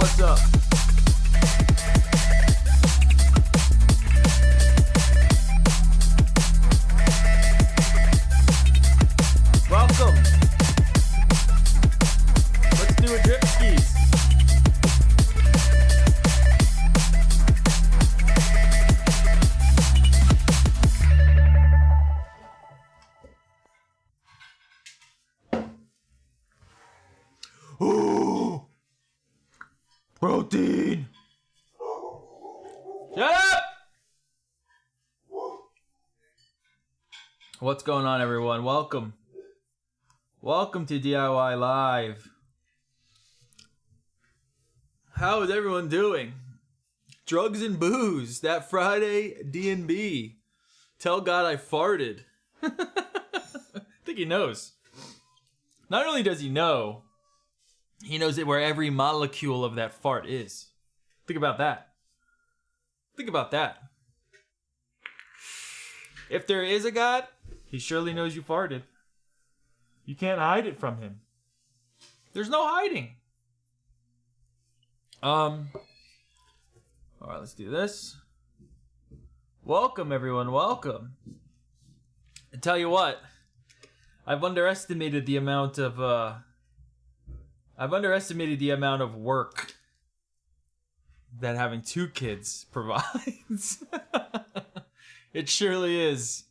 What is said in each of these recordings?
What's up? Welcome. Let's do a drip skis. Ooh. Protein. Shut up! What's going on, everyone? Welcome. Welcome to DIY Live. How is everyone doing? Drugs and booze. That Friday D&B. Tell God I farted. I think he knows. Not only does he knows it where every molecule of that fart is. Think about that. Think about that. If there is a God, he surely knows you farted. You can't hide it from him. There's no hiding. All right, let's do this. Welcome, everyone. Welcome. I tell you what, I've underestimated the amount of work that having two kids provides. It surely is.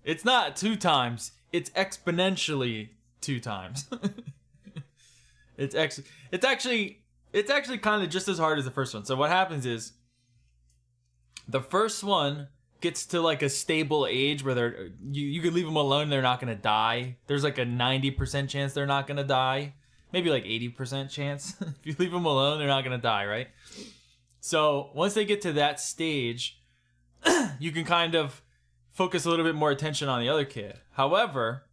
It's not 2 times. It's exponentially 2 times. It's actually kind of just as hard as the first one. So what happens is the first one gets to like a stable age where you can leave them alone, they're not gonna die. There's like a 90% chance they're not gonna die. Maybe like 80% chance. If you leave them alone, they're not gonna die, right? So once they get to that stage, you can kind of focus a little bit more attention on the other kid. However,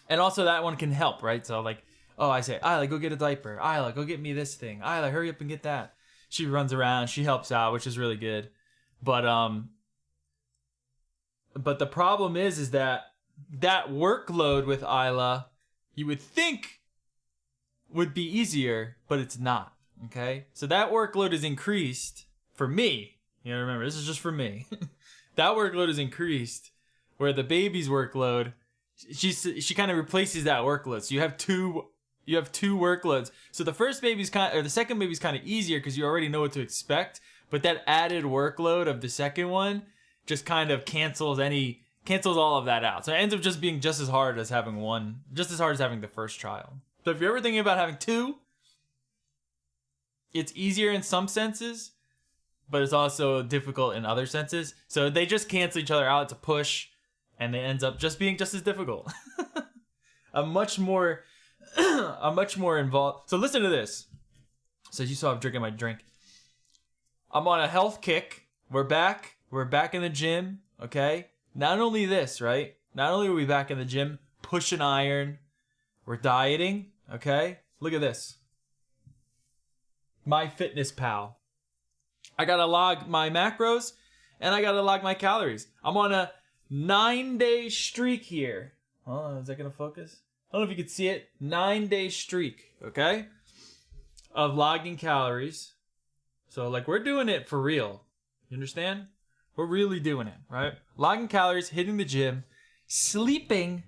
and also that one can help, right? So like, oh, I say, Isla, go get a diaper. Isla, go get me this thing. Isla, hurry up and get that. She runs around, she helps out, which is really good. But the problem is that workload with Isla, you would think would be easier, but it's not. Okay? So that workload is increased for me. You know, remember, this is just for me. That workload is increased where the baby's workload, she kind of replaces that workload. So you have two workloads. So the second baby's kind of easier because you already know what to expect, but that added workload of the second one just kind of cancels all of that out. So it ends up just being just as hard as having the first child. So if you're ever thinking about having 2, it's easier in some senses, but it's also difficult in other senses. So they just cancel each other out. It's a push, and it ends up just being just as difficult. a much more involved. So listen to this. So you saw I'm drinking my drink. I'm on a health kick. We're back. We're back in the gym. Okay. Not only this, right? Not only are we back in the gym, pushing iron, we're dieting. Okay. Look at this. MyFitnessPal. I gotta log my macros and I gotta log my calories. I'm on a 9-day streak here. Oh, is that gonna focus? I don't know if you can see it. 9-day streak, okay? Of logging calories. So, like, we're doing it for real. You understand? We're really doing it, right? Logging calories, hitting the gym, sleeping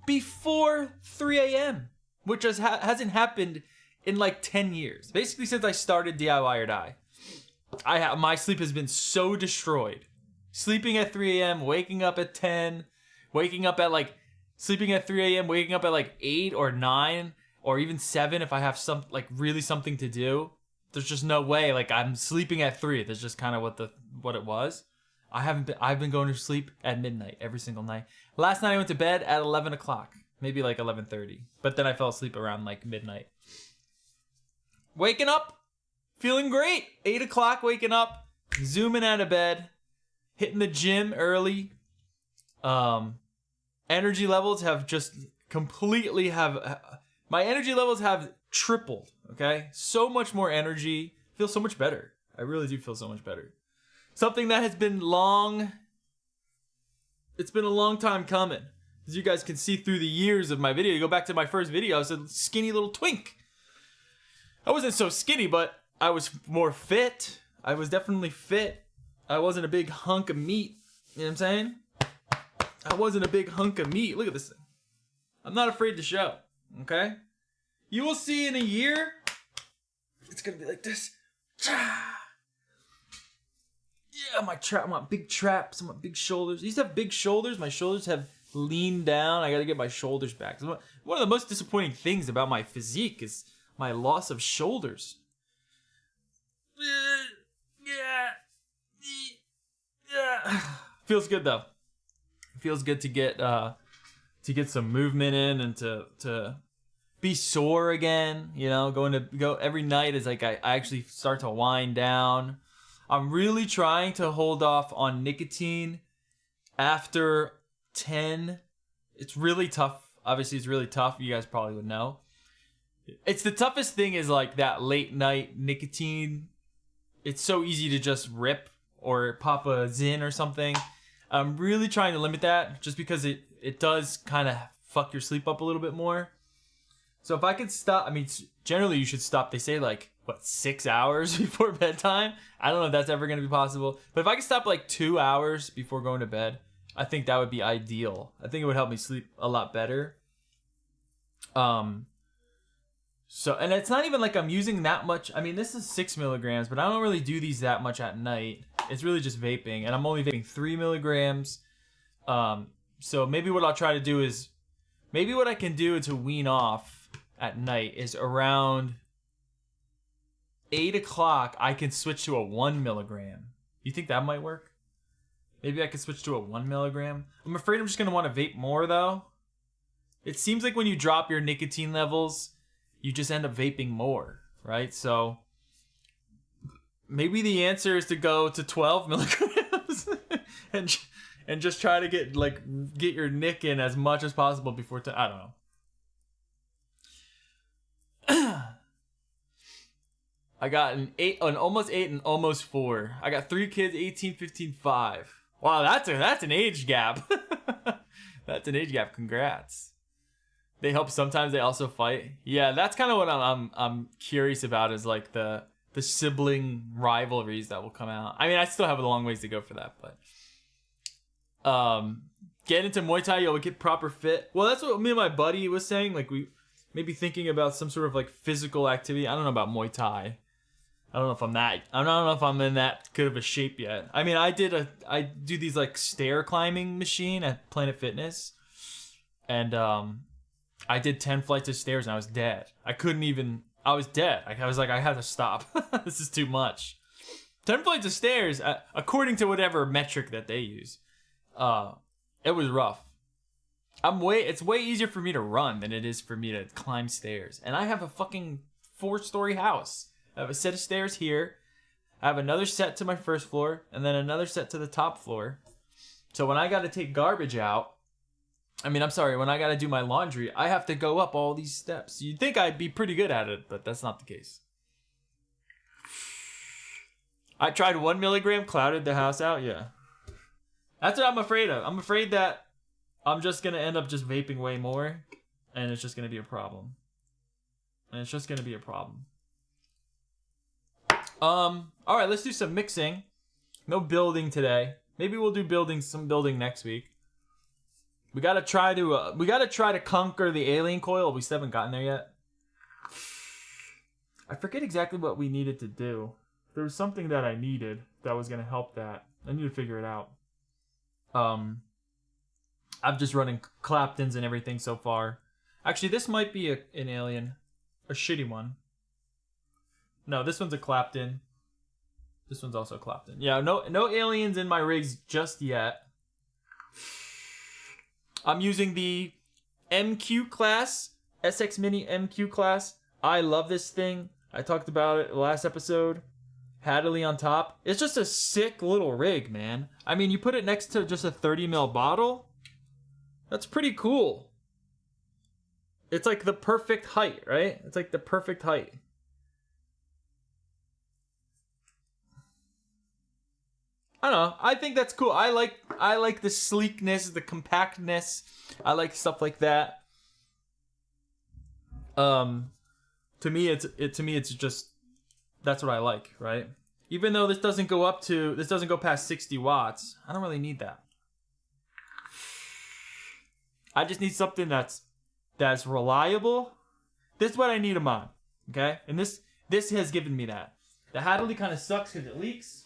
before 3 a.m., which hasn't happened in like 10 years. Basically, since I started DIY or Die. My sleep has been so destroyed. Sleeping at 3 a.m., waking up at 10, sleeping at 3 a.m., waking up at like 8 or 9 or even 7 if I have really something to do. There's just no way. Like, I'm sleeping at 3. That's just kind of what it was. I've been going to sleep at midnight every single night. Last night I went to bed at 11 o'clock, maybe like 11:30. But then I fell asleep around like midnight. Waking up, feeling great. 8 o'clock waking up, zooming out of bed, hitting the gym early. Energy levels have just my energy levels have tripled, okay? So much more energy. Feel so much better. I really do feel so much better. Something that has been it's been a long time coming. As you guys can see through the years of my video, you go back to my first video, I was a skinny little twink. I wasn't so skinny, but I was more fit. I was definitely fit. I wasn't a big hunk of meat. You know what I'm saying? I wasn't a big hunk of meat. Look at this thing. I'm not afraid to show. Okay? You will see in a year, it's gonna be like this. Yeah, I want big traps. I want big shoulders. I used to have big shoulders. My shoulders have leaned down. I gotta get my shoulders back. One of the most disappointing things about my physique is my loss of shoulders. Feels good though. Feels good to get some movement in and to be sore again. You know, go every night is like I actually start to wind down. I'm really trying to hold off on nicotine after 10. It's really tough. Obviously, it's really tough. You guys probably would know. It's the toughest thing is like that late night nicotine. It's so easy to just rip or pop a Zyn or something. I'm really trying to limit that just because it does kind of fuck your sleep up a little bit more. So if I could stop, I mean, generally you should stop. They say like, 6 hours before bedtime? I don't know if that's ever going to be possible. But if I could stop like 2 hours before going to bed, I think that would be ideal. I think it would help me sleep a lot better. And it's not even like I'm using that much. I mean, this is 6 milligrams, but I don't really do these that much at night. It's really just vaping, and I'm only vaping 3 milligrams. So maybe what I'll try to do is, maybe what I can do to wean off at night is around 8 o'clock, I can switch to a 1 milligram. You think that might work? Maybe I could switch to a 1 milligram. I'm afraid I'm just going to want to vape more, though. It seems like when you drop your nicotine levels, you just end up vaping more, right? So maybe the answer is to go to 12 milligrams and just try to get your nick in as much as possible before I don't know. I got an almost 8 and almost 4. I got 3 kids, 18, 15, 5. Wow, that's an age gap. That's an age gap. Congrats. They help sometimes. They also fight. Yeah, that's kind of what I'm curious about is like the sibling rivalries that will come out. I mean, I still have a long ways to go for that, but get into Muay Thai, you'll get proper fit. Well, that's what me and my buddy was saying. Like we maybe thinking about some sort of like physical activity. I don't know about Muay Thai. I don't know if I'm in that good of a shape yet. I mean, I do these like stair climbing machine at Planet Fitness, and I did 10 flights of stairs and I was dead. I was dead. I was like, I have to stop. This is too much. 10 flights of stairs, according to whatever metric that they use, it was rough. It's way easier for me to run than it is for me to climb stairs. And I have a fucking 4-story house. I have a set of stairs here. I have another set to my first floor, and then another set to the top floor. So when I got to take garbage out, when I got to do my laundry, I have to go up all these steps. You'd think I'd be pretty good at it, but that's not the case. I tried 1 milligram, clouded the house out, yeah. That's what I'm afraid of. I'm afraid that I'm just going to end up just vaping way more, and it's just going to be a problem. Alright, let's do some mixing. No building today. Maybe we'll do some building next week. We gotta try to conquer the alien coil. We still haven't gotten there yet. I forget exactly what we needed to do. There was something that I needed that was gonna help that. I need to figure it out. I'm just running Claptons and everything so far. Actually, this might be an alien. A shitty one. No, this one's a Clapton. This one's also a Clapton. Yeah, no aliens in my rigs just yet. I'm using the MQ class, SX Mini MQ class. I love this thing. I talked about it last episode. Hadley on top. It's just a sick little rig, man. I mean, you put it next to just a 30ml bottle. That's pretty cool. It's like the perfect height, right? It's like the perfect height. I don't know. I think that's cool. I like the sleekness, the compactness. I like stuff like that. to me, it's just, that's what I like, right? Even though this doesn't go past 60 watts, I don't really need that. I just need something that's reliable. This is what I need a mod, okay? And this has given me that. The Hadley kind of sucks because it leaks.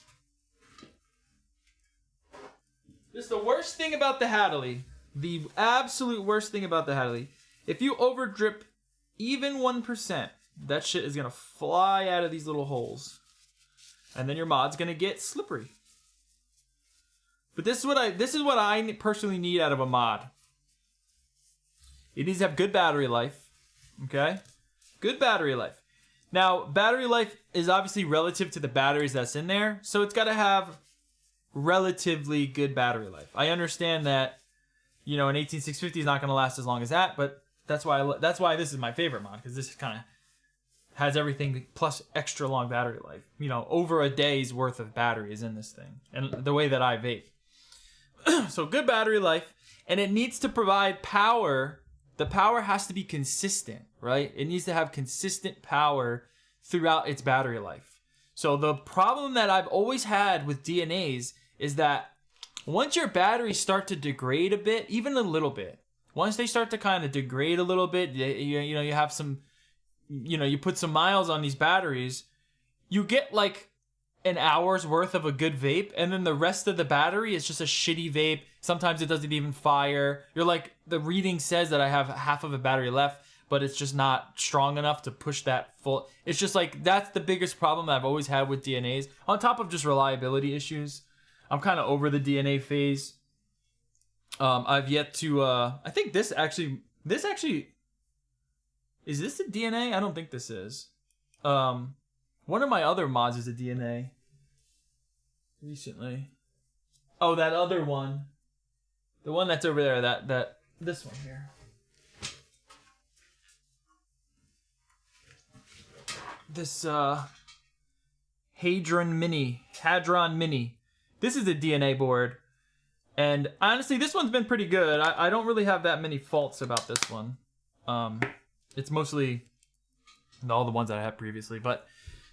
This is the worst thing about the Hadley. The absolute worst thing about the Hadley. If you over drip even 1%, that shit is gonna fly out of these little holes. And then your mod's gonna get slippery. But this is what I personally need out of a mod. It needs to have good battery life. Okay? Good battery life. Now, battery life is obviously relative to the batteries that's in there, so it's got to have relatively good battery life. I understand that, you know, an 18650 is not going to last as long as that, but that's why this is my favorite mod, because this kind of has everything plus extra long battery life. You know, over a day's worth of battery is in this thing, and the way that I vape. So good battery life, and it needs to provide power. The power has to be consistent, right? It needs to have consistent power throughout its battery life. So the problem that I've always had with DNAs is that once your batteries start to degrade a bit, even a little bit, once they start to kind of degrade a little bit, you know, you have some, you know, you put some miles on these batteries, you get like an hour's worth of a good vape, and then the rest of the battery is just a shitty vape. Sometimes it doesn't even fire. You're like, the reading says that I have half of a battery left, but it's just not strong enough to push that full. It's just like, that's the biggest problem I've always had with DNAs, on top of just reliability issues. I'm kind of over the DNA phase. I've yet to, I think this actually, is this a DNA? I don't think this is. One of my other mods is a DNA. Recently. Oh, that other one. The one that's over there, this one here. This, Hadron Mini. This is a DNA board. And honestly, this one's been pretty good. I don't really have that many faults about this one. It's mostly all the ones that I had previously, but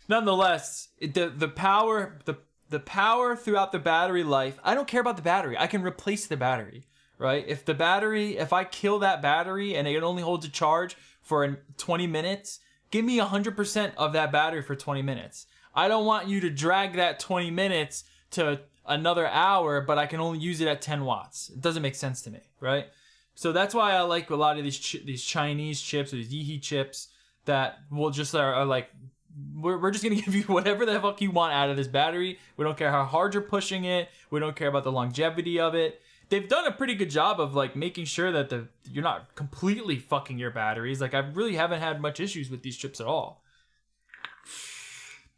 nonetheless, the power throughout the battery life, I don't care about the battery. I can replace the battery, right? If I kill that battery and it only holds a charge for 20 minutes, give me 100% of that battery for 20 minutes. I don't want you to drag that 20 minutes to another hour, but I can only use it at 10 watts. It doesn't make sense to me, right? So that's why I like a lot of these Chinese chips or these Yeehee chips that will just are like, we're just going to give you whatever the fuck you want out of this battery. We don't care how hard you're pushing it. We don't care about the longevity of it. They've done a pretty good job of like making sure that you're not completely fucking your batteries. Like, I really haven't had much issues with these chips at all.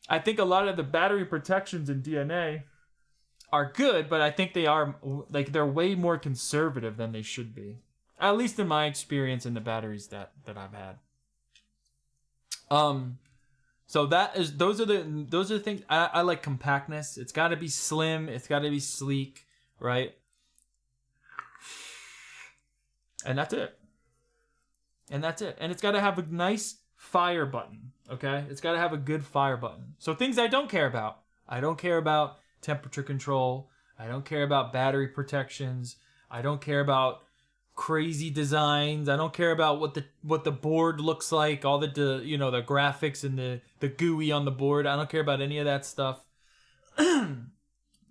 I think a lot of the battery protections in DNA are good, but I think they're way more conservative than they should be. At least in my experience in the batteries that I've had. So those are the things. I like compactness. It's got to be slim. It's got to be sleek, right? And that's it. And it's got to have a nice fire button, okay? It's got to have a good fire button. So things I don't care about. I don't care about temperature control. I don't care about battery protections. I don't care about crazy designs. I don't care about what the board looks like, all the graphics and the GUI on the board. I don't care about any of that stuff.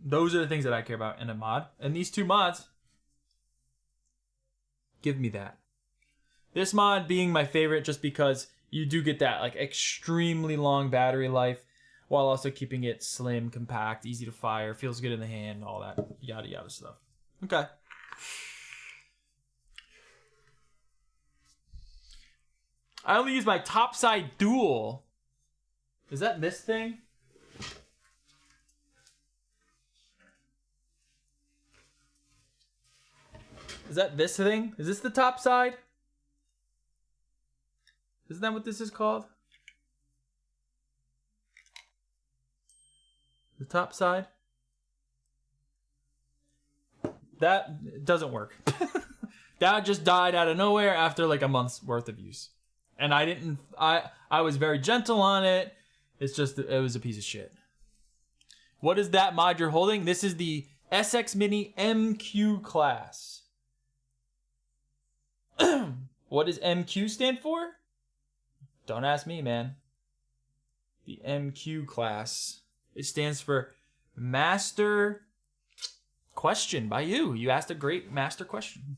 Those are the things that I care about in a mod. And these two mods give me that. This mod being my favorite just because you do get that like extremely long battery life while also keeping it slim, compact, easy to fire, feels good in the hand, all that yada yada stuff. Okay. I only use my topside dual. Is that this thing? Is that this thing? Is this the top side? Isn't that what this is called? The top side? That doesn't work. That just died out of nowhere after like a month's worth of use. And I was very gentle on it. It's just, it was a piece of shit. What is that mod you're holding? This is the SX Mini MQ class. What does MQ stand for? Don't ask me, man. The MQ class. It stands for Master Question by you. You asked a great master question.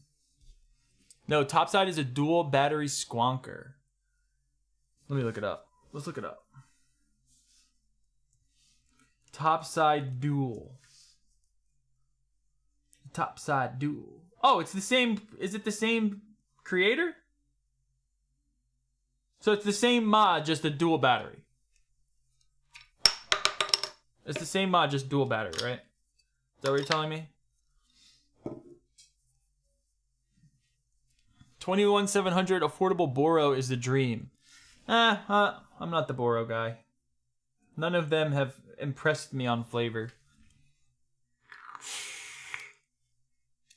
No, topside is a dual battery squonker. Let me look it up. Let's look it up. Topside dual. Topside dual. Oh, it's the same. Is it the same creator? So it's the same mod, just a dual battery. It's the same mod, just dual battery, right? Is that what you're telling me? 21700 affordable Boro is the dream. I'm not the Boro guy. None of them have impressed me on flavor.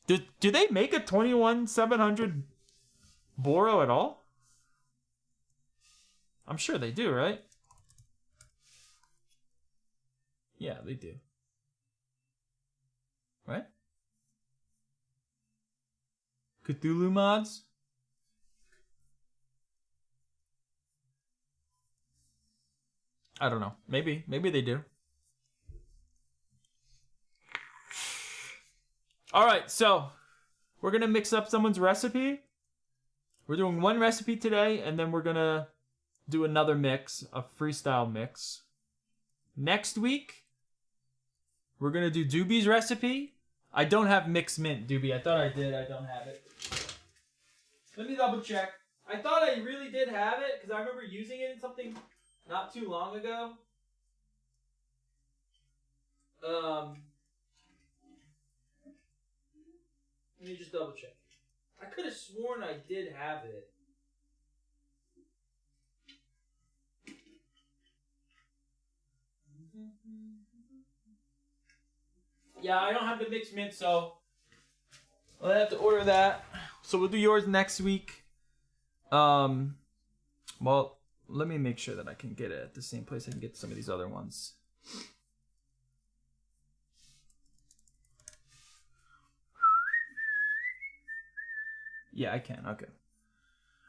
Do they make a 21700 Boro at all? I'm sure they do, right? Yeah, they do. Right? Cthulhu mods? I don't know. Maybe they do. All right, so we're going to mix up someone's recipe. We're doing one recipe today, and then we're going to do another mix, a freestyle mix. Next week, we're going to do Doobie's recipe. I don't have mixed mint, Doobie. I thought I did. I don't have it. Let me double check. I thought I really did have it, because I remember using it in something not too long ago. Let me just double check. I could have sworn I did have it. Yeah, I don't have the mixed mint, so I'll have to order that. So we'll do yours next week. Well, let me make sure that I can get it at the same place I can get some of these other ones. Yeah, I can. Okay.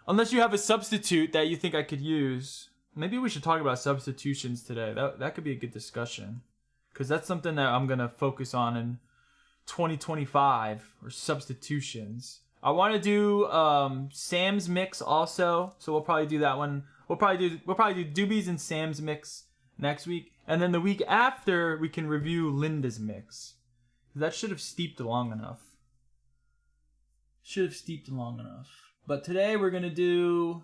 Unless you have a substitute that you think I could use. Maybe we should talk about substitutions today. That could be a good discussion. Because that's something that I'm going to focus on in 2025, or substitutions. I want to do Sam's mix also, so we'll probably do that one. We'll probably do Doobie's and Sam's mix next week, and then the week after we can review Linda's mix. That should have steeped long enough. But today we're gonna do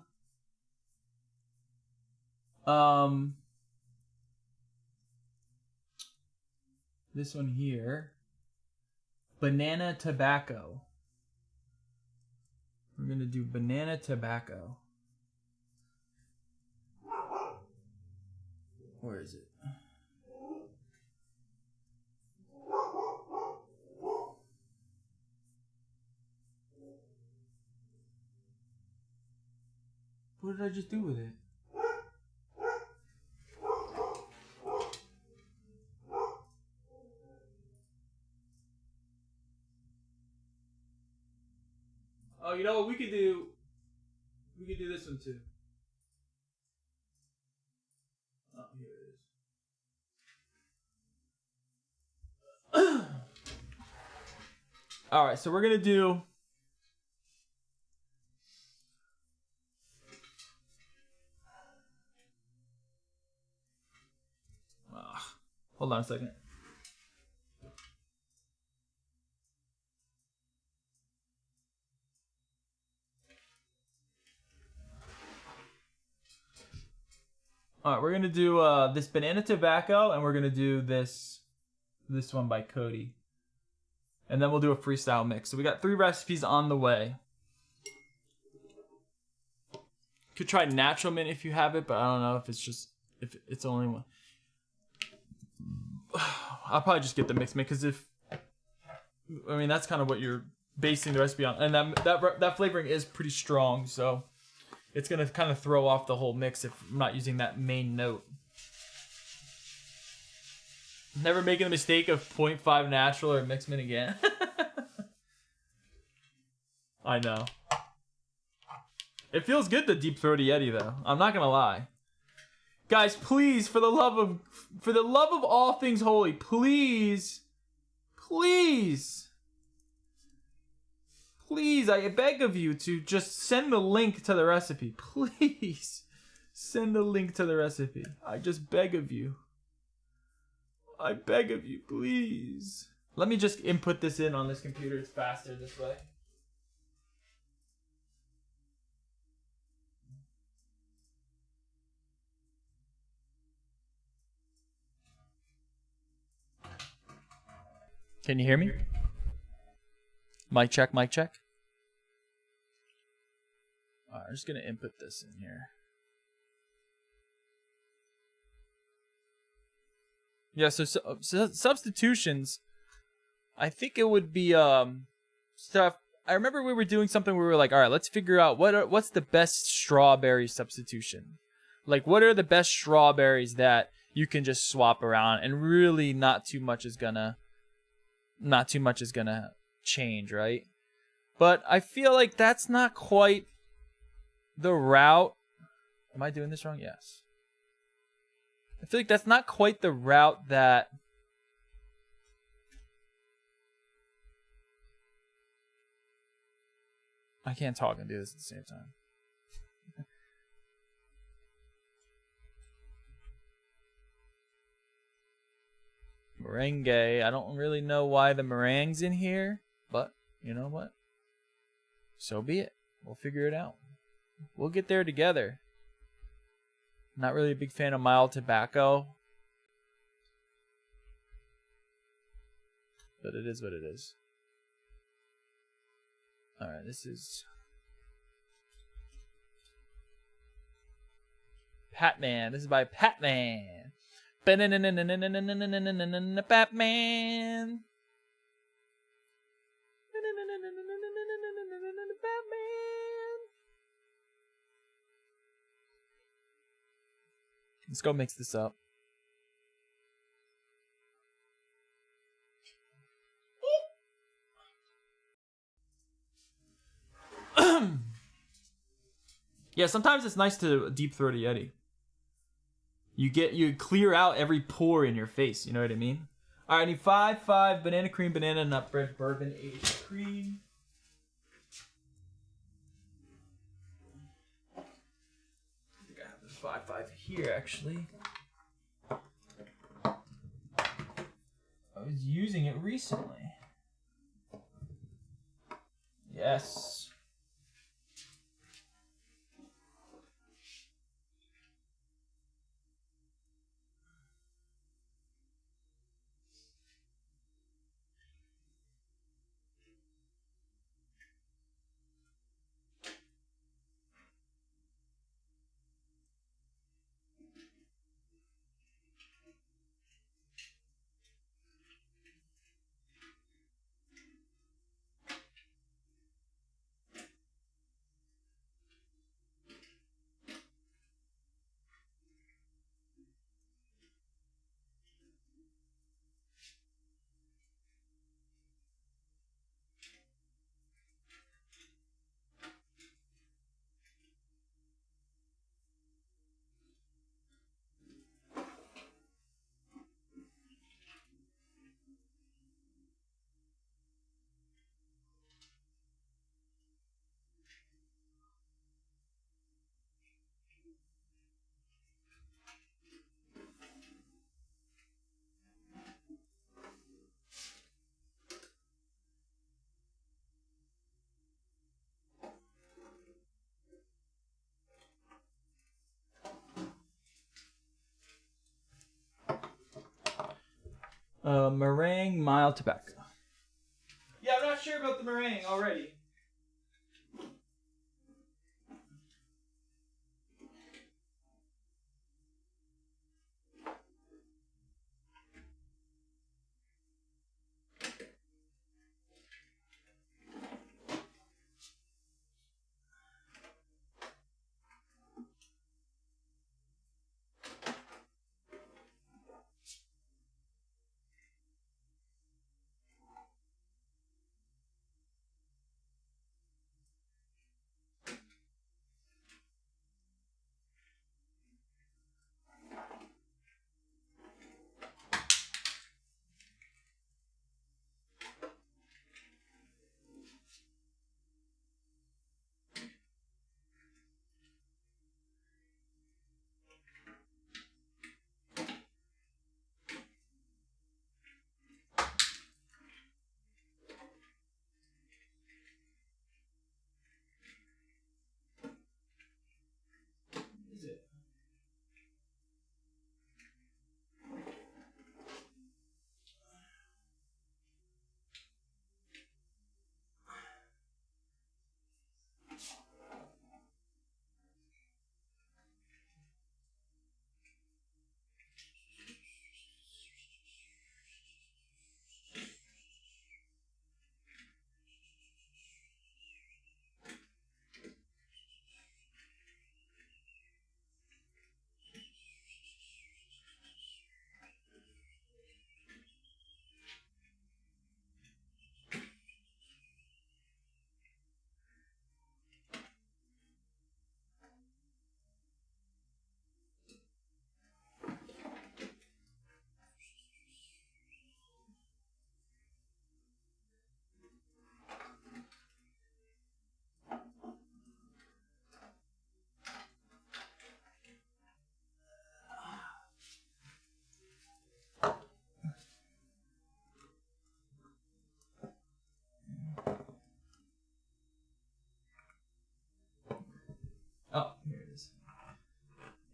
this one here, banana tobacco. We're gonna do banana tobacco. Where is it? What did I just do with it? Oh, you know what we could do? We could do this one too. Oh, here it is. All right, so we're gonna do. Hold on a second. All right, we're gonna do this banana tobacco, and we're gonna do this one by Cody, and then we'll do a freestyle mix. So we got 3 recipes on the way. Could try natural mint if you have it, but I don't know if it's only one. I'll probably just get the mixed mint, because that's kind of what you're basing the recipe on, and that flavoring is pretty strong. So it's going to kind of throw off the whole mix if I'm not using that main note. Never making the mistake of 0.5 natural or mixed mint again. I know. It feels good to deep throat a Yeti though. I'm not gonna lie. Guys, please, for the love of all things holy, please, I beg of you to just send the link to the recipe. Please, send the link to the recipe. I just beg of you. I beg of you, please. Let me just input this in on this computer. It's faster this way. Can you hear me? Mic check, mic check. All right, I'm just going to input this in here. Yeah, so substitutions, I think it would be stuff. I remember we were doing something where we were like, all right, let's figure out what's the best strawberry substitution. Like, what are the best strawberries that you can just swap around and really not too much is gonna change, right? But I feel like that's not quite the route. Am I doing this wrong? Yes. I feel like that's not quite the route that I can't talk and do this at the same time. Merengue. I don't really know why the meringue's in here, but you know what? So be it. We'll figure it out. We'll get there together. Not really a big fan of mild tobacco, but it is what it is. Alright, this is Patman. This is by Patman. Batman. Batman. Let's go mix this up. Yeah, sometimes it's nice to deep throat a Yeti. You clear out every pore in your face. You know what I mean? All right, I need 5 banana cream, banana nut bread, bourbon aged cream. I think I have this 5 here actually. I was using it recently. Yes. Meringue mild tobacco. Yeah, I'm not sure about the meringue already.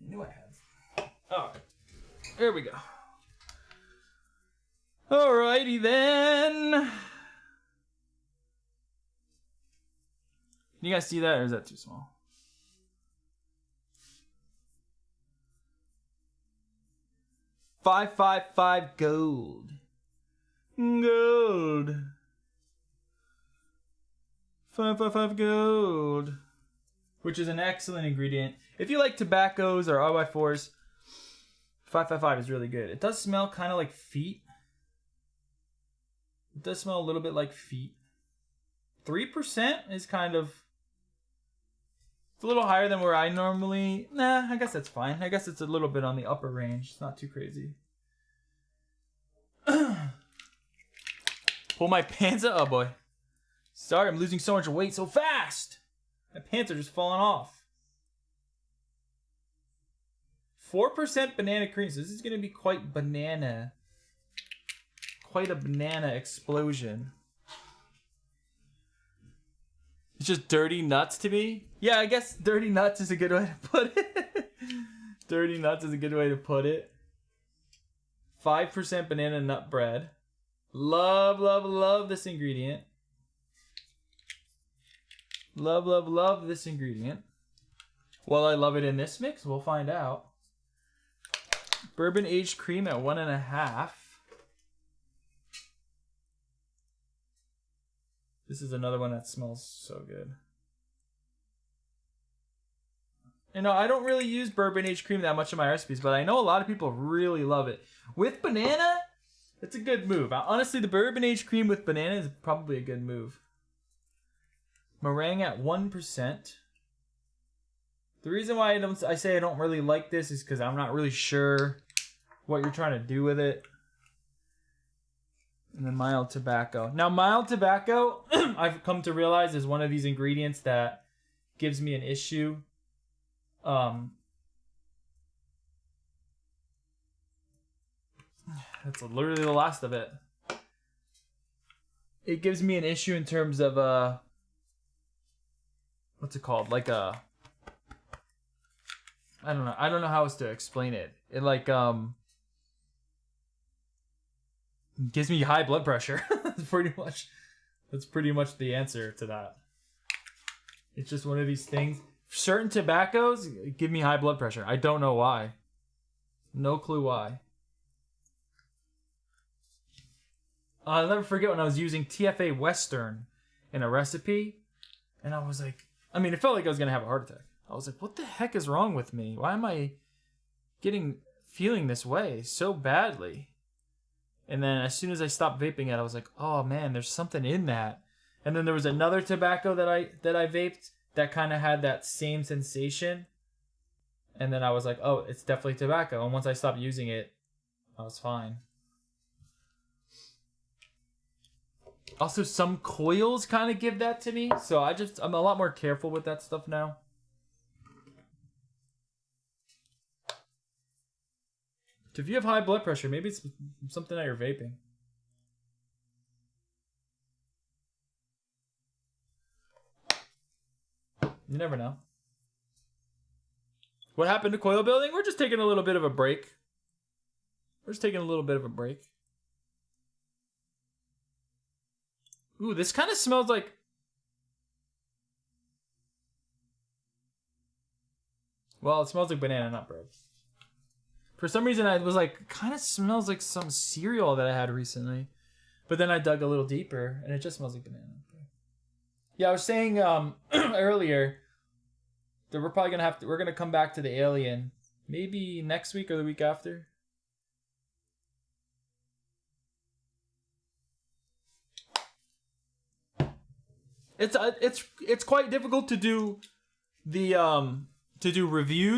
knew I had. Oh, there we go. Alrighty then. Can you guys see that, or is that too small? $555 gold. Gold. 555 gold. Which is an excellent ingredient. If you like tobaccos or RY4s, 555 is really good. It does smell kind of like feet. It does smell a little bit like feet. 3% is kind of... It's a little higher than where I normally... Nah, I guess that's fine. I guess it's a little bit on the upper range. It's not too crazy. Pull my pants up. Oh boy. Sorry, I'm losing so much weight so fast. My pants are just falling off. 4% banana cream. So this is going to be quite banana. Quite a banana explosion. It's just dirty nuts to me. Yeah, I guess dirty nuts is a good way to put it. Dirty nuts is a good way to put it. 5% banana nut bread. Love, love, love this ingredient. Love, love, love this ingredient. Will I love it in this mix? We'll find out. Bourbon aged cream at 1.5. This is another one that smells so good. You know, I don't really use bourbon aged cream that much in my recipes, but I know a lot of people really love it. With banana, it's a good move. Honestly, the bourbon aged cream with banana is probably a good move. Meringue at 1%. The reason why I say I don't really like this is because I'm not really sure what you're trying to do with it. And then mild tobacco. Now, mild tobacco, I've come to realize, is one of these ingredients that gives me an issue. That's literally the last of it. It gives me an issue in terms of what's it called? Like a... I don't know. I don't know how else to explain it. It like gives me high blood pressure. That's pretty much the answer to that. It's just one of these things. Certain tobaccos give me high blood pressure. I don't know why. No clue why. I'll never forget when I was using TFA Western in a recipe, and I was like, I mean, it felt like I was gonna have a heart attack. I was like, what the heck is wrong with me? Why am I feeling this way so badly? And then as soon as I stopped vaping it, I was like, oh man, there's something in that. And then there was another tobacco that I vaped that kind of had that same sensation. And then I was like, oh, it's definitely tobacco. And once I stopped using it, I was fine. Also, some coils kind of give that to me. So I'm a lot more careful with that stuff now. If you have high blood pressure, maybe it's something that you're vaping. You never know. What happened to coil building? We're just taking a little bit of a break. Ooh, this kind of smells like... Well, it smells like banana nut bread. For some reason, I was like, kind of smells like some cereal that I had recently. But then I dug a little deeper, and it just smells like banana. Yeah, I was saying earlier that we're probably we're gonna come back to the alien, maybe next week or the week after. It's quite difficult to do the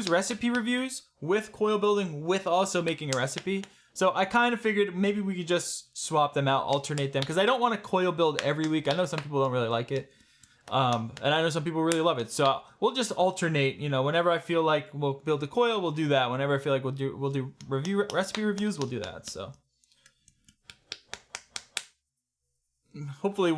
recipe reviews with coil building, with also making a recipe. So I kind of figured maybe we could just swap them out, alternate them, because I don't want to coil build every week. I know some people don't really like it, and I know some people really love it. So we'll just alternate. You know, whenever I feel like we'll build a coil, we'll do that. Whenever I feel like we'll do recipe reviews, we'll do that. So hopefully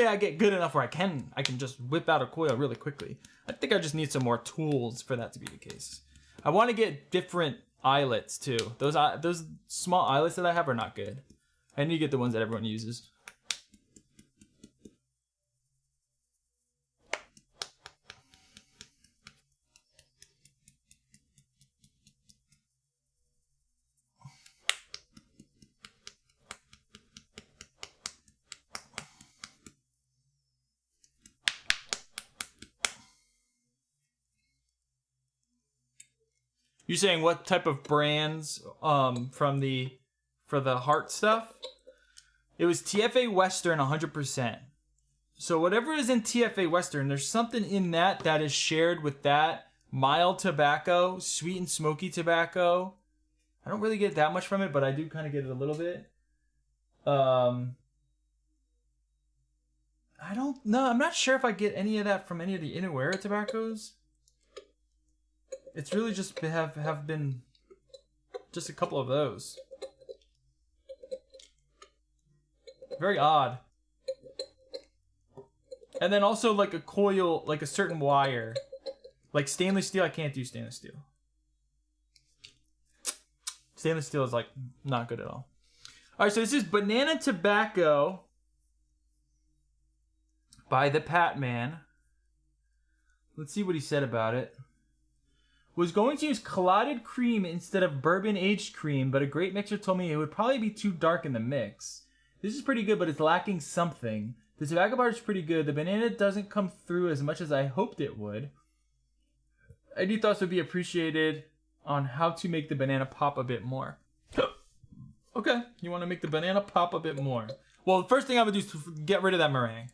I get good enough where I can just whip out a coil really quickly. I think I just need some more tools for that to be the case. I want to get different eyelets too. Those small eyelets that I have are not good. I need to get the ones that everyone uses. You're saying what type of brands for the heart stuff? It was TFA Western 100%. So whatever is in TFA Western, there's something in that is shared with that mild tobacco, sweet and smoky tobacco. I don't really get that much from it, but I do kind of get it a little bit. I don't know. I'm not sure if I get any of that from any of the Inawera tobaccos. It's really just have been just a couple of those. Very odd. And then also like a coil, like a certain wire. Like stainless steel, I can't do stainless steel. Stainless steel is like not good at all. Alright, so this is Banana Tobacco by the Pat Man. Let's see what he said about it. Was going to use clotted cream instead of bourbon aged cream, but a great mixer told me it would probably be too dark in the mix. This is pretty good, but it's lacking something. The tobacco bar is pretty good. The banana doesn't come through as much as I hoped it would. Any thoughts would be appreciated on how to make the banana pop a bit more. Okay, you want to make the banana pop a bit more. Well, the first thing I would do is to get rid of that meringue.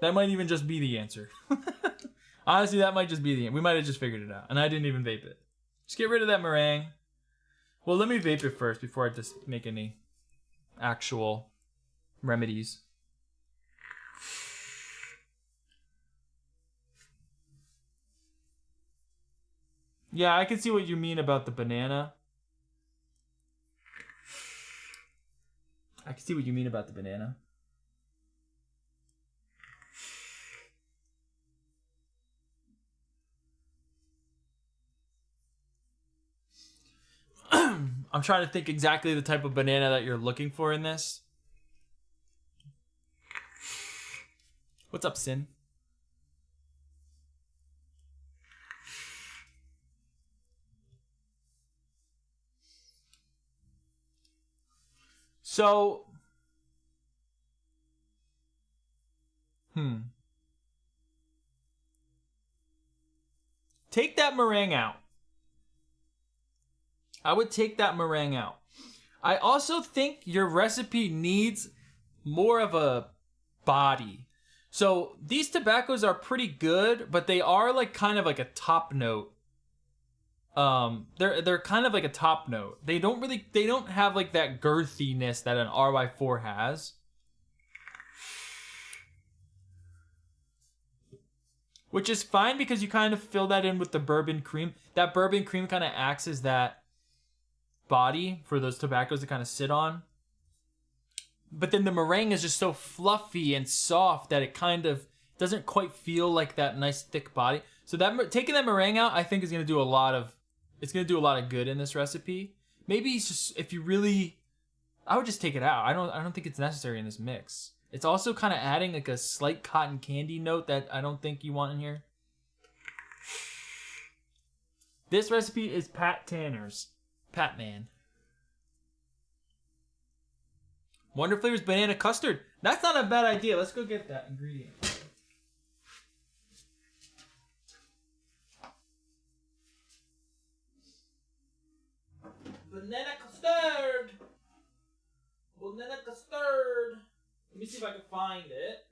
That might even just be the answer. Honestly, that might just be the end. We might have just figured it out. And I didn't even vape it. Just get rid of that meringue. Well, let me vape it first before I just make any actual remedies. Yeah, I can see what you mean about the banana. I can see what you mean about the banana. I'm trying to think exactly the type of banana that you're looking for in this. What's up, Sin? So, take that meringue out. I would take that meringue out. I also think your recipe needs more of a body. So these tobaccos are pretty good, but they are like kind of like a top note. They're kind of like a top note. They don't have like that girthiness that an RY4 has. Which is fine because you kind of fill that in with the bourbon cream. That bourbon cream kind of acts as that body for those tobaccos to kind of sit on. But then the meringue is just so fluffy and soft that it kind of doesn't quite feel like that nice thick body. So that taking that meringue out, I think is going to do a lot of good in this recipe. Maybe it's just if you really, I would just take it out. I don't think it's necessary in this mix. It's also kind of adding like a slight cotton candy note that I don't think you want in here. This recipe is Pat Tanner's. Pat Man. Wonder Flavors banana custard. That's not a bad idea. Let's go get that ingredient. Banana custard. Banana custard. Let me see if I can find it.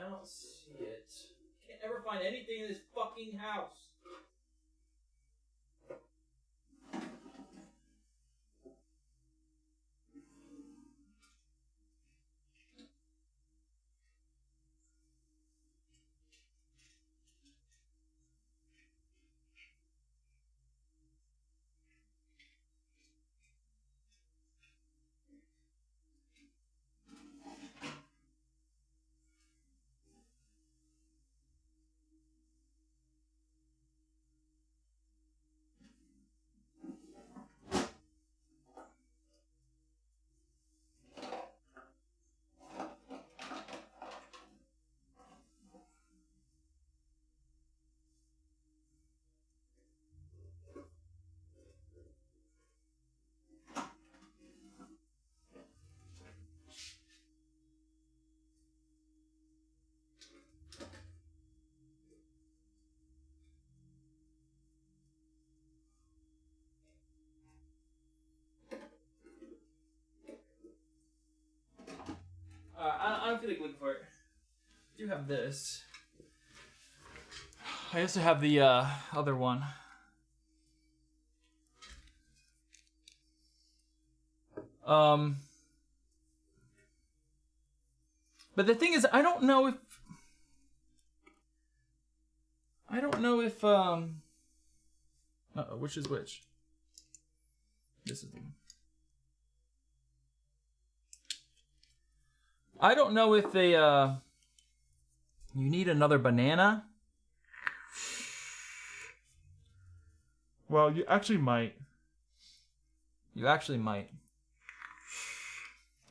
I don't see it. Can't ever find anything in this fucking house. I don't feel like looking for it. I do have this. I also have the other one. But the thing is, I don't know if which is which? This is the one. I don't know if they, you need another banana. Well, you actually might. You actually might.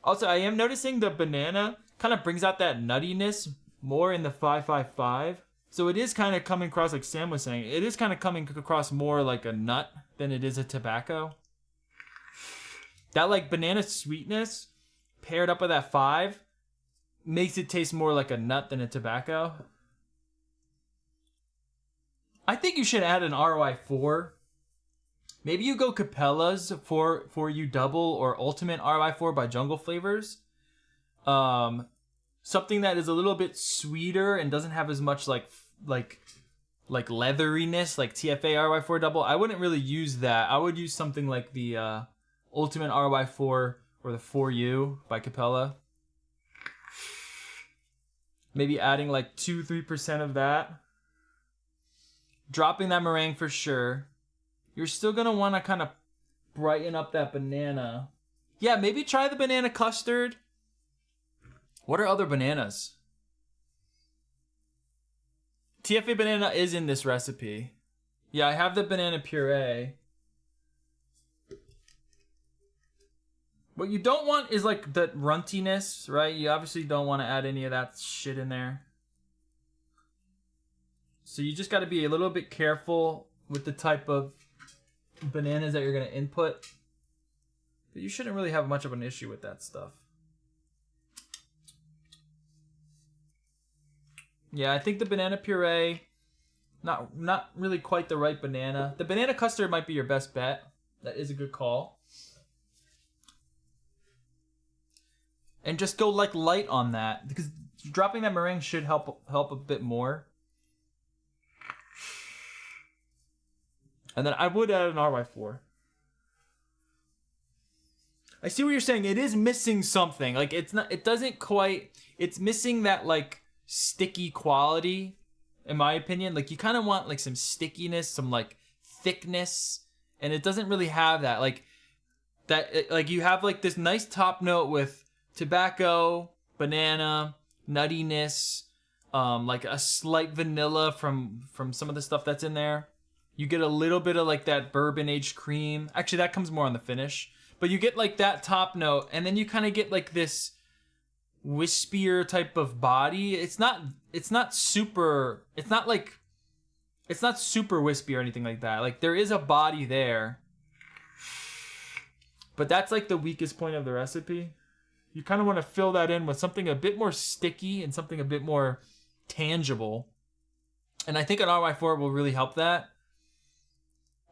Also, I am noticing the banana kind of brings out that nuttiness more in the 555. So it is kind of coming across, like Sam was saying, it is kind of coming across more like a nut than it is a tobacco. That like banana sweetness paired up with that 5 makes it taste more like a nut than a tobacco. I think you should add an ROI 4. Maybe you go Capella's for you double or ultimate ROI 4 by Jungle Flavors. Something that is a little bit sweeter and doesn't have as much like leatheriness like TFA ROI 4 double. I wouldn't really use that. I would use something like the ultimate ROI 4 or the 4U by Capella. Maybe adding like 2-3% of that. Dropping that meringue for sure. You're still going to want to kind of brighten up that banana. Yeah, maybe try the banana custard. What are other bananas? TFA banana is in this recipe. Yeah, I have the banana puree. What you don't want is like the runtiness, right? You obviously don't want to add any of that shit in there. So you just got to be a little bit careful with the type of bananas that you're going to input. But you shouldn't really have much of an issue with that stuff. Yeah, I think the banana puree, not really quite the right banana. The banana custard might be your best bet. That is a good call. And just go like light on that, because dropping that meringue should help a bit more. And then I would add an RY4. I see what you're saying. It is missing something. Like it's missing that like sticky quality, in my opinion. Like you kind of want like some stickiness, some like thickness, and it doesn't really have that. Like that, like you have like this nice top note with tobacco, banana, nuttiness, like a slight vanilla from some of the stuff that's in there. You get a little bit of like that bourbon aged cream. Actually, that comes more on the finish. But you get like that top note, and then you kind of get like this wispier type of body. It's not super wispy or anything like that. Like there is a body there, but that's like the weakest point of the recipe. You kind of want to fill that in with something a bit more sticky and something a bit more tangible. And I think an RY4 will really help that.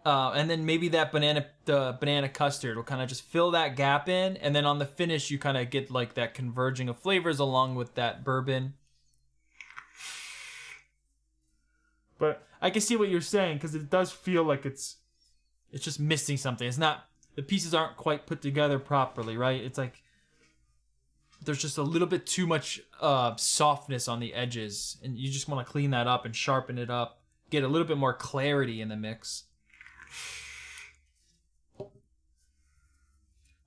And then maybe the banana custard will kind of just fill that gap in. And then on the finish, you kind of get like that converging of flavors along with that bourbon. But I can see what you're saying, because it does feel like it's just missing something. It's not, the pieces aren't quite put together properly, right? It's like there's just a little bit too much softness on the edges, and you just want to clean that up and sharpen it up, get a little bit more clarity in the mix.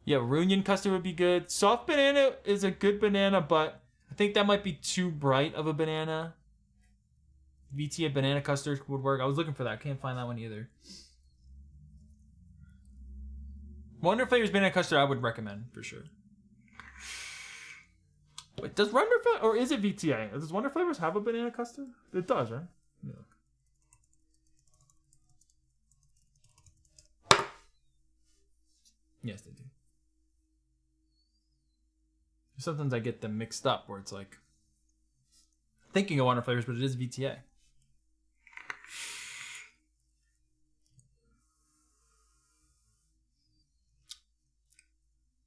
Yeah, Reunion custard would be good. Soft banana is a good banana, but I think that might be too bright of a banana. VTA banana custard would work. I was looking for that. Can't find that one either. Wonder Flavors banana custard I would recommend for sure. Wait, does Wonder Flavors, or is it VTA? Does Wonder Flavors have a banana custard? It does, right? Yeah. Yes, they do. Sometimes I get them mixed up where it's like thinking of Wonder Flavors, but it is VTA.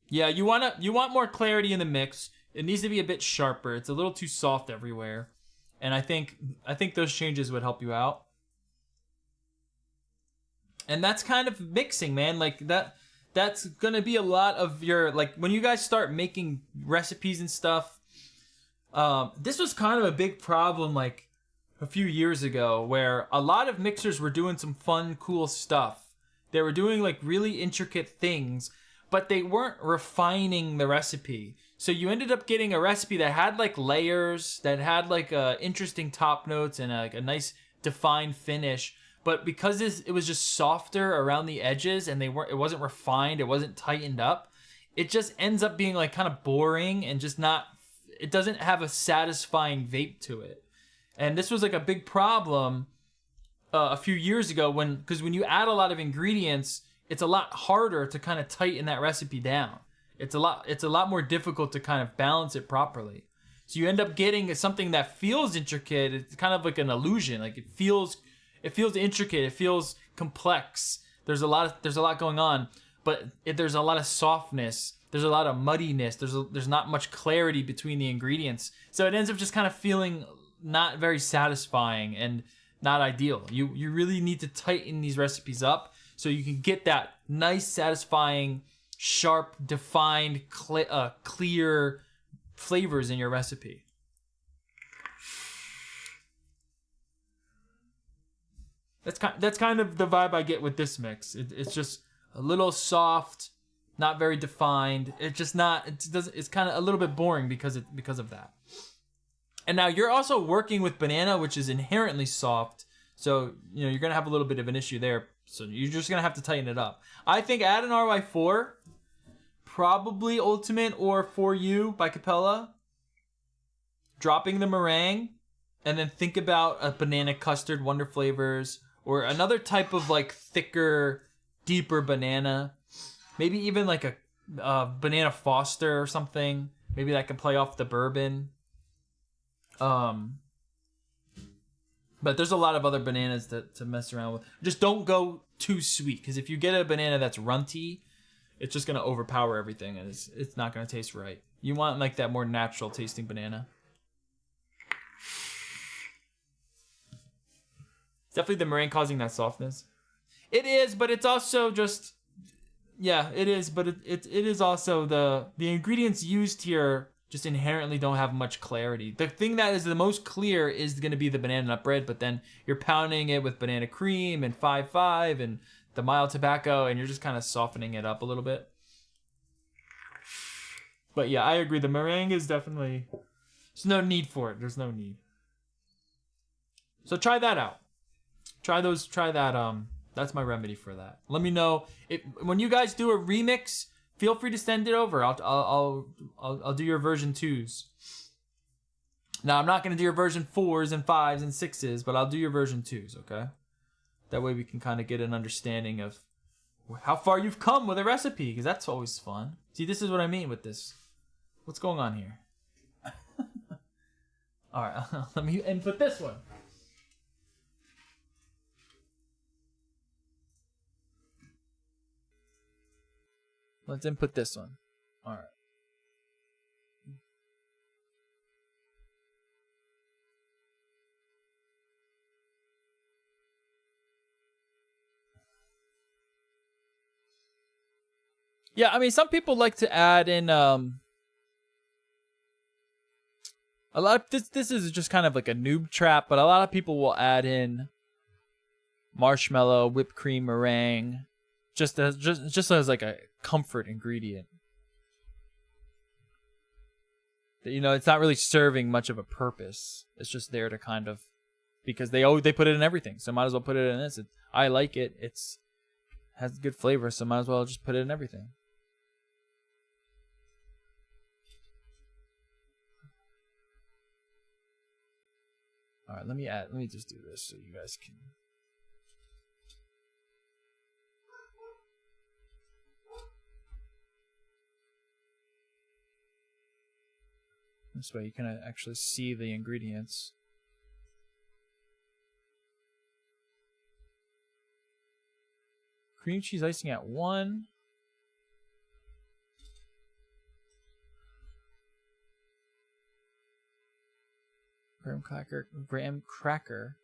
Yeah, you want more clarity in the mix. It needs to be a bit sharper. It's a little too soft everywhere. And I think those changes would help you out. And that's kind of mixing, man. Like that's gonna be a lot of your, like, when you guys start making recipes and stuff. This was kind of a big problem like a few years ago, where a lot of mixers were doing some fun, cool stuff. They were doing like really intricate things, but they weren't refining the recipe. So you ended up getting a recipe that had like layers, that had like interesting top notes and like a nice defined finish. But because it was just softer around the edges, and it wasn't refined, it wasn't tightened up, it just ends up being like kind of boring and just not, it doesn't have a satisfying vape to it. And this was like a big problem a few years ago, because when you add a lot of ingredients, it's a lot harder to kind of tighten that recipe down. It's a lot more difficult to kind of balance it properly. So you end up getting something that feels intricate. It's kind of like an illusion. Like it feels intricate. It feels complex. There's a lot going on, but there's a lot of softness. There's a lot of muddiness. There's not much clarity between the ingredients. So it ends up just kind of feeling not very satisfying and not ideal. You really need to tighten these recipes up so you can get that nice, satisfying, sharp, defined, clear flavors in your recipe. That's kind of the vibe I get with this mix. It's just a little soft, not very defined. It's kind of a little bit boring because of that. And now you're also working with banana, which is inherently soft. So, you're going to have a little bit of an issue there. So you're just going to have to tighten it up. I think add an RY4, probably Ultimate or For You by Capella. Dropping the meringue, and then think about a banana custard, Wonder Flavors, or another type of like thicker, deeper banana. Maybe even like a banana Foster or something. Maybe that can play off the bourbon. But there's a lot of other bananas to mess around with. Just don't go too sweet, because if you get a banana that's runty, it's just going to overpower everything, and it's not going to taste right. You want like that more natural tasting banana. It's definitely the meringue causing that softness. It is, but it's also just, yeah, it is, but it is also the ingredients used here just inherently don't have much clarity. The thing that is the most clear is going to be the banana nut bread, but then you're pounding it with banana cream and 5-5 and the mild tobacco, and you're just kind of softening it up a little bit. But yeah, I agree. The meringue is definitely, there's no need for it. There's no need. So try that out. Try that. That's my remedy for that. Let me know when you guys do a remix. feel free to send it over. I'll do your version 2s. Now I'm not gonna do your version 4s and 5s and 6s, but I'll do your version 2s. Okay. That way we can kind of get an understanding of how far you've come with a recipe, because that's always fun. See, this is what I mean with this. What's going on here? All right, let me input this one. Let's input this one. All right. Yeah, I mean, some people like to add in a lot of this is just kind of like a noob trap, but a lot of people will add in marshmallow, whipped cream, meringue, just as like a comfort ingredient. You know, it's not really serving much of a purpose. It's just there to kind of, because they put it in everything, so might as well put it in this. I like it. It's has good flavor, so might as well just put it in everything. All right, let me just do this so you guys can. This way you can actually see the ingredients. Cream cheese icing at 1. Graham cracker.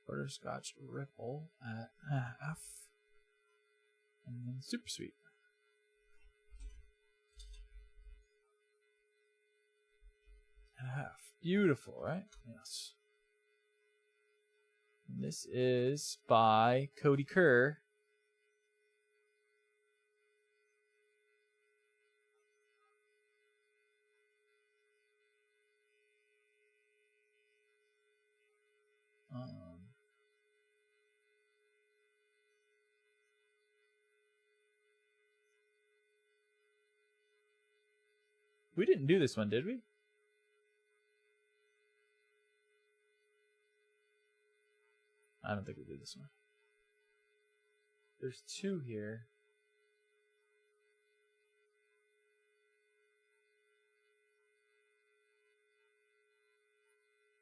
Butterscotch ripple at half. And then super sweet. At half. Beautiful, right? Yes. And this is by Cody Kerr. We didn't do this one, did we? I don't think we did this one. There's 2 here.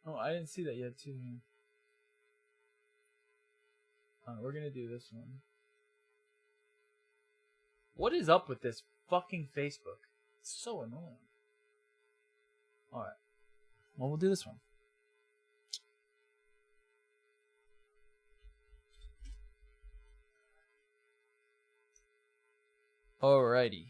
Oh, I didn't see that yet, too. We're gonna do this one. What is up with this fucking Facebook? It's so annoying. Alright. Well, we'll do this one. Alrighty.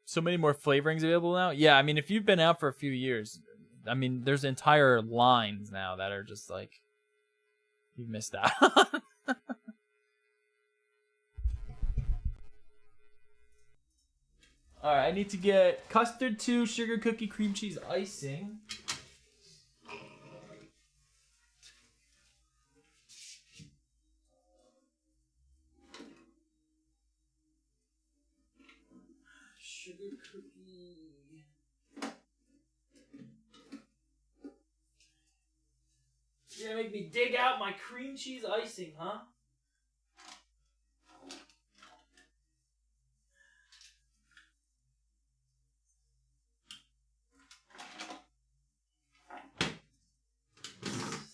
So many more flavorings available now? Yeah, I mean, if you've been out for a few years, I mean, there's entire lines now that are just like, you've missed out. Alright, I need to get custard 2, sugar cookie, cream cheese icing. Sugar cookie. You're gonna make me dig out my cream cheese icing, huh?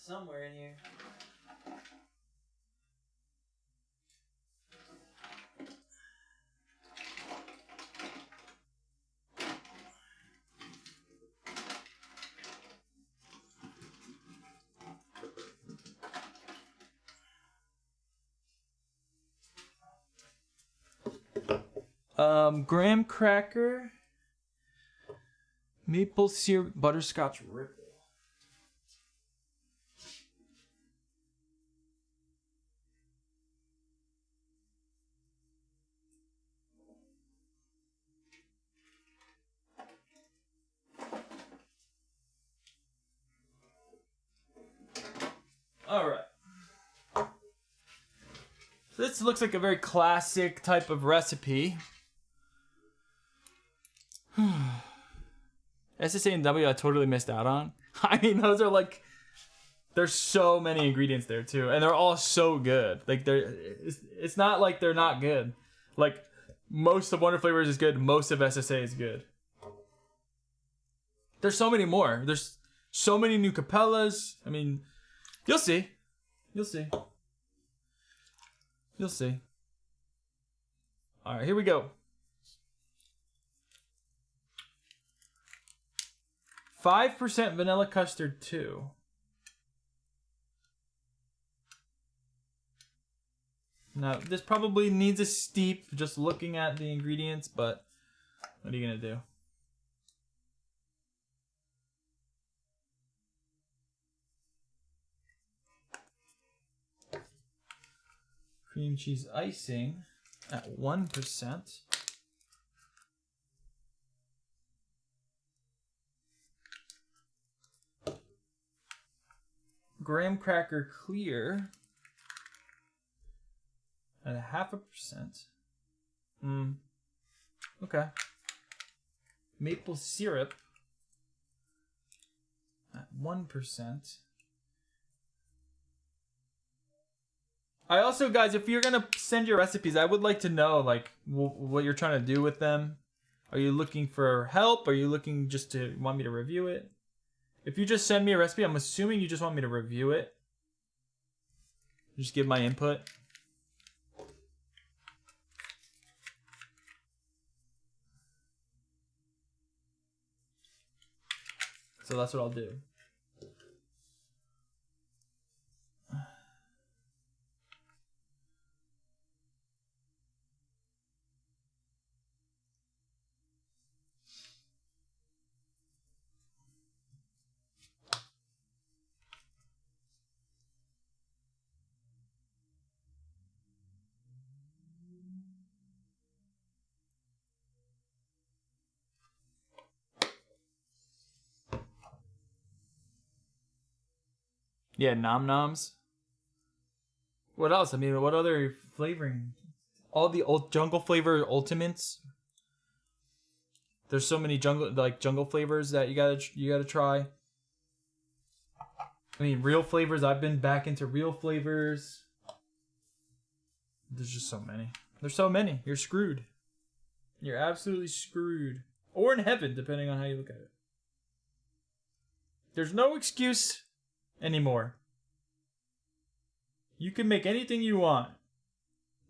Somewhere in here. Graham cracker, Maple syrup butterscotch ripple. All right. So this looks like a very classic type of recipe. SSA and W I totally missed out on. I mean, those are like, there's so many ingredients there too, and they're all so good. Like it's not like they're not good. Like most of Wonder Flavors is good, most of SSA is good. There's so many more. There's so many new Capellas. I mean, you'll see. You'll see. You'll see. All right, here we go. 5% vanilla custard too. Now, this probably needs a steep just looking at the ingredients, but what are you going to do? Cream cheese icing at 1%. Graham cracker clear at 0.5%. Okay. Maple syrup at 1%. I also, guys, if you're gonna send your recipes, I would like to know like what you're trying to do with them. Are you looking for help? Are you looking just to want me to review it? If you just send me a recipe, I'm assuming you just want me to review it. Just give my input. So that's what I'll do. Yeah, nom noms. What else? I mean, what other flavoring? All the old jungle flavor ultimates. There's so many jungle flavors that you gotta try. I mean, real flavors. I've been back into real flavors. There's just so many. There's so many. You're screwed. You're absolutely screwed. Or in heaven, depending on how you look at it. There's no excuse anymore. You can make anything you want.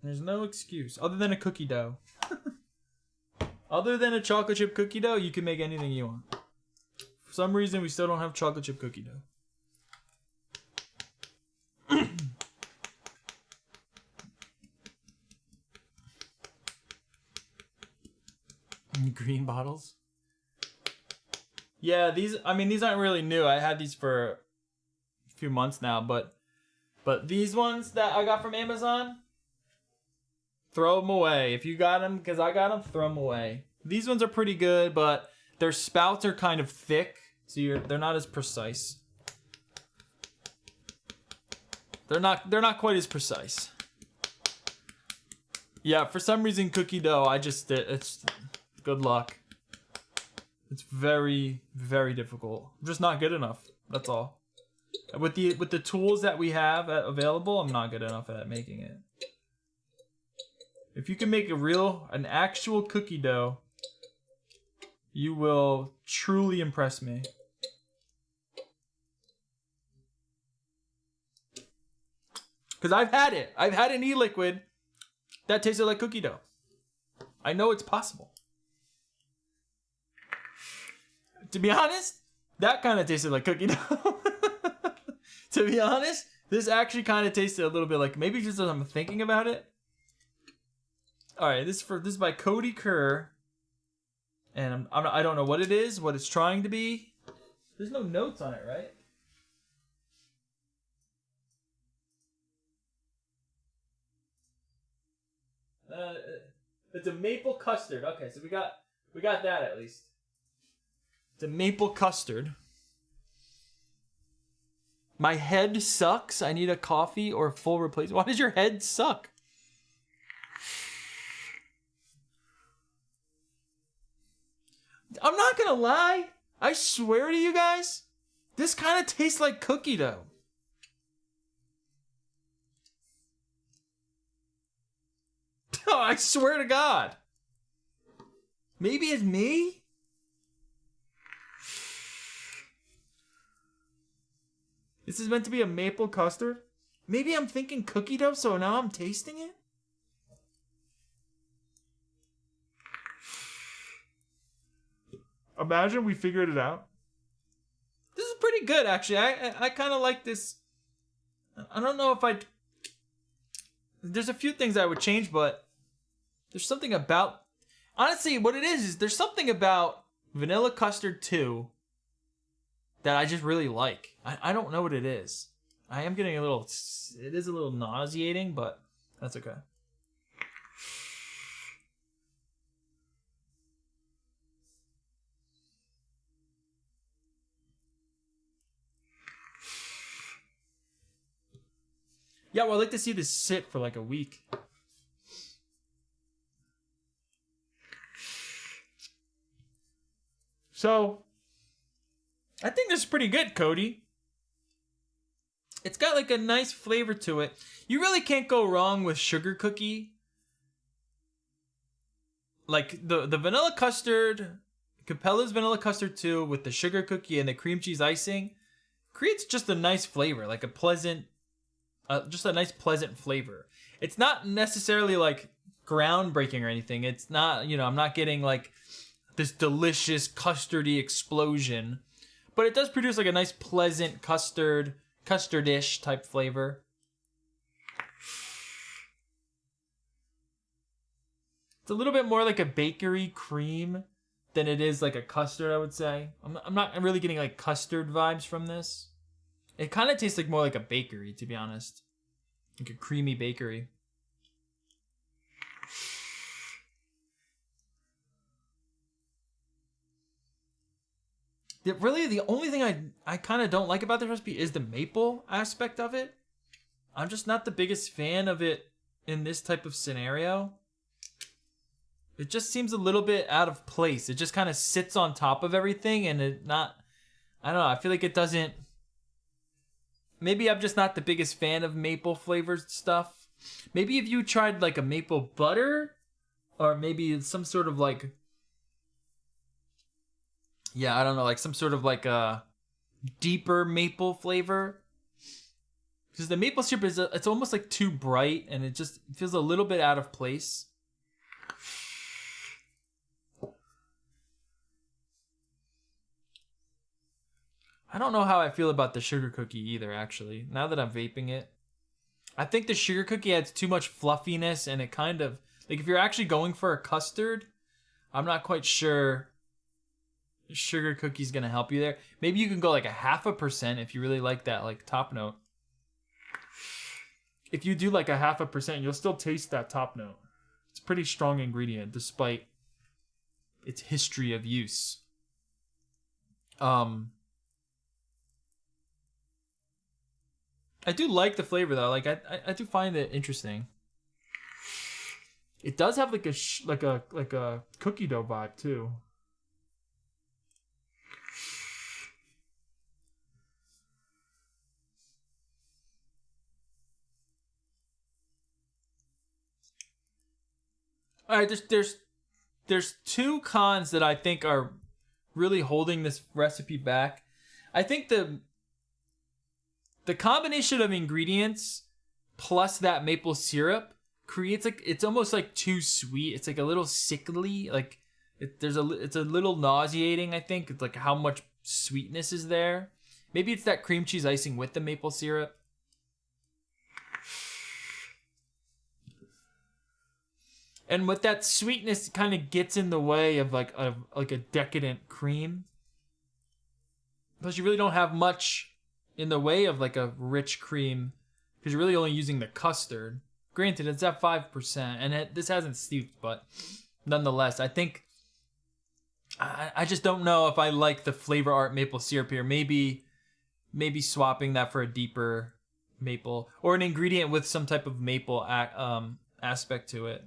There's no excuse other than a cookie dough. Other than a chocolate chip cookie dough, you can make anything you want. For some reason, we still don't have chocolate chip cookie dough. Green bottles. Yeah, these aren't really new. I had these for a few months now, but these ones that I got from Amazon, throw them away. If you got them, because I got them, throw them away. These ones are pretty good, but their spouts are kind of thick, so they're not as precise. They're not quite as precise. Yeah, for some reason, cookie dough, it's good luck. It's very, very difficult. I'm just not good enough. That's all. With the tools that we have available, I'm not good enough at making it. If you can make an actual cookie dough, you will truly impress me. Because I've had it. I've had an e-liquid that tasted like cookie dough. I know it's possible. To be honest, that kind of tasted like cookie dough. To be honest, this actually kind of tasted a little bit like, maybe just as I'm thinking about it. All right, this is by Cody Kerr. And I don't know what it is, what it's trying to be. There's no notes on it, right? It's a maple custard. Okay, so we got that at least. It's a maple custard. My head sucks. I need a coffee or full replacement. Why does your head suck? I'm not gonna lie. I swear to you guys, this kind of tastes like cookie dough. Oh, I swear to God. Maybe it's me? This is meant to be a maple custard? Maybe I'm thinking cookie dough, so now I'm tasting it? Imagine we figured it out. This is pretty good, actually. I kind of like this. I don't know if I'd... There's a few things I would change, but there's something about... Honestly, what it is there's something about Vanilla Custard 2 that I just really like. I don't know what it is. I am getting a little... It is a little nauseating, but that's okay. Yeah, well, I'd like to see this sit for like a week. So, I think this is pretty good, Cody. It's got like a nice flavor to it. You really can't go wrong with sugar cookie. Like the vanilla custard, Capella's Vanilla Custard 2 with the sugar cookie and the cream cheese icing creates just a nice flavor, like a pleasant, just a nice pleasant flavor. It's not necessarily like groundbreaking or anything. It's not, you know, I'm not getting like this delicious custardy explosion, but it does produce like a nice pleasant custardish type flavor. It's a little bit more like a bakery cream than it is like a custard, I would say. I'm not really getting like custard vibes from this. It kind of tastes like more like a bakery, to be honest. Like a creamy bakery. Really, the only thing I kind of don't like about this recipe is the maple aspect of it. I'm just not the biggest fan of it in this type of scenario. It just seems a little bit out of place. It just kind of sits on top of everything and it not... I don't know, I feel like it doesn't... Maybe I'm just not the biggest fan of maple flavored stuff. Maybe if you tried like a maple butter or maybe some sort of like... Yeah, I don't know, like some sort of like a deeper maple flavor. Because the maple syrup is, it's almost like too bright and it just feels a little bit out of place. I don't know how I feel about the sugar cookie either, actually. Now that I'm vaping it. I think the sugar cookie adds too much fluffiness and it kind of... Like if you're actually going for a custard, I'm not quite sure sugar cookie's gonna help you there. Maybe you can go like 0.5% if you really like that like top note. If you do like 0.5%, you'll still taste that top note. It's a pretty strong ingredient despite its history of use. I do like the flavor though. Like I do find it interesting. It does have like a cookie dough vibe too. All right, there's two cons that I think are really holding this recipe back. I think the combination of ingredients plus that maple syrup creates like, it's almost like too sweet. It's like a little sickly, like it's a little nauseating, I think. It's like how much sweetness is there. Maybe it's that cream cheese icing with the maple syrup. And with that sweetness kind of gets in the way of like a decadent cream. Plus you really don't have much in the way of like a rich cream because you're really only using the custard. Granted, it's at 5%, and this hasn't steeped, but nonetheless, I think I just don't know if I like the Flavor Art maple syrup here. Maybe swapping that for a deeper maple or an ingredient with some type of maple aspect to it.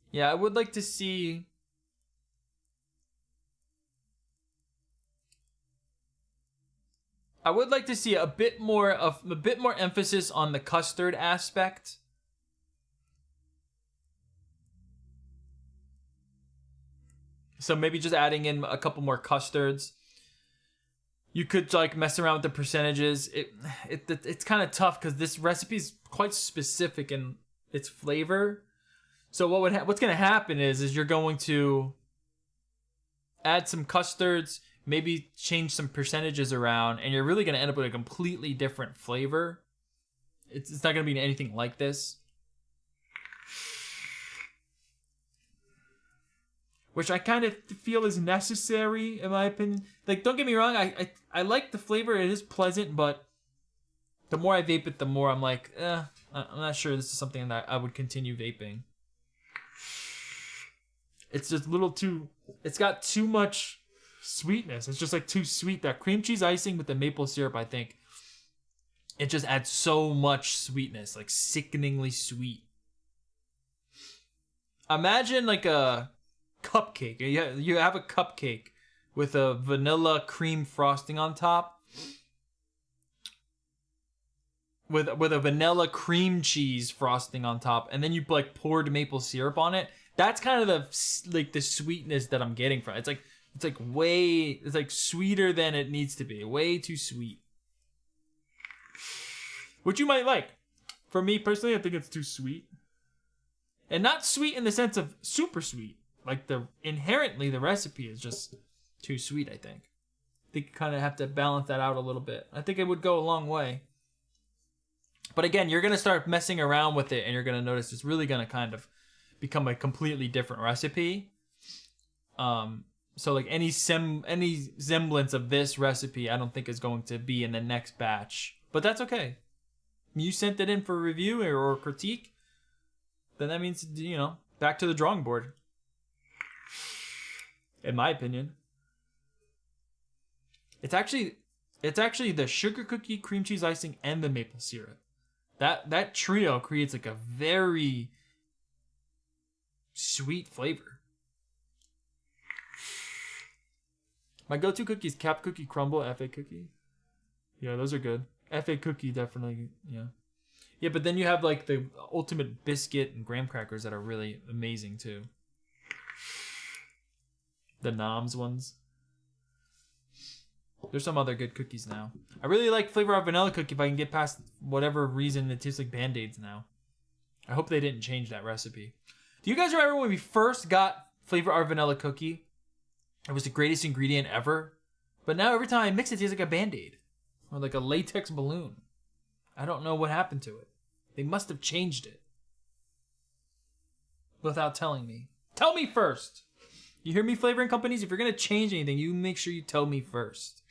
Yeah, I would like to see a bit more emphasis on the custard aspect. So maybe just adding in a couple more custards. You could like mess around with the percentages. It's kind of tough because this recipe is quite specific in its flavor. So what's going to happen is you're going to add some custards, maybe change some percentages around, and you're really going to end up with a completely different flavor. It's not going to be anything like this. Which I kind of feel is necessary, in my opinion. Like, don't get me wrong, I like the flavor, it is pleasant, but the more I vape it, the more I'm like, I'm not sure this is something that I would continue vaping. It's just a little too, it's got too much sweetness. It's just like too sweet. That cream cheese icing with the maple syrup, I think, it just adds so much sweetness, like sickeningly sweet. Imagine like a cupcake. You have a cupcake with a vanilla cream frosting on top, with a vanilla cream cheese frosting on top, and then you like poured maple syrup on it. That's kind of the sweetness that I'm getting from it. It's like sweeter than it needs to be. Way too sweet. Which you might like. For me personally, I think it's too sweet. And not sweet in the sense of super sweet. Like inherently the recipe is just too sweet, I think. I think you kind of have to balance that out a little bit. I think it would go a long way. But again, you're going to start messing around with it and you're going to notice it's really going to kind of become a completely different recipe. So like any semblance of this recipe, I don't think is going to be in the next batch. But that's okay. You sent it in for review or critique, then that means, back to the drawing board. In my opinion. It's actually the sugar cookie, cream cheese icing, and the maple syrup. That trio creates like a very sweet flavor. My go-to cookie is Cap Cookie Crumble, FA Cookie. Yeah, those are good. FA Cookie definitely, yeah. Yeah, but then you have like the Ultimate Biscuit and graham crackers that are really amazing too. The Noms ones. There's some other good cookies now. I really like Flavor Art Vanilla Cookie if I can get past whatever reason it tastes like Band-Aids now. I hope they didn't change that recipe. Do you guys remember when we first got Flavor Art Vanilla Cookie? It was the greatest ingredient ever. But now every time I mix it, it tastes like a Band-Aid. Or like a latex balloon. I don't know what happened to it. They must have changed it. Without telling me. Tell me first! You hear me, flavoring companies? If you're going to change anything, you make sure you tell me first.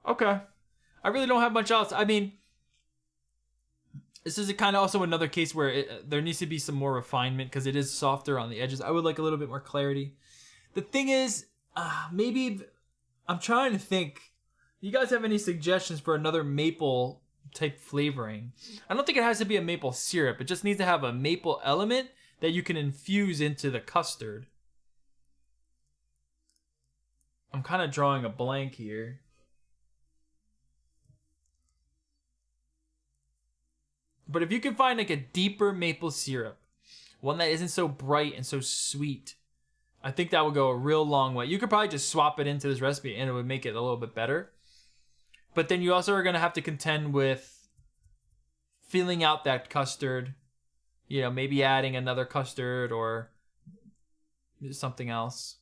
Okay. I really don't have much else. I mean, this is kind of also another case where there needs to be some more refinement because it is softer on the edges. I would like a little bit more clarity. The thing is, maybe I'm trying to think. You guys have any suggestions for another maple type flavoring? I don't think it has to be a maple syrup. It just needs to have a maple element that you can infuse into the custard. I'm kind of drawing a blank here. But if you can find like a deeper maple syrup, one that isn't so bright and so sweet, I think that would go a real long way. You could probably just swap it into this recipe and it would make it a little bit better. But then you also are going to have to contend with filling out that custard. You know, maybe adding another custard or something else.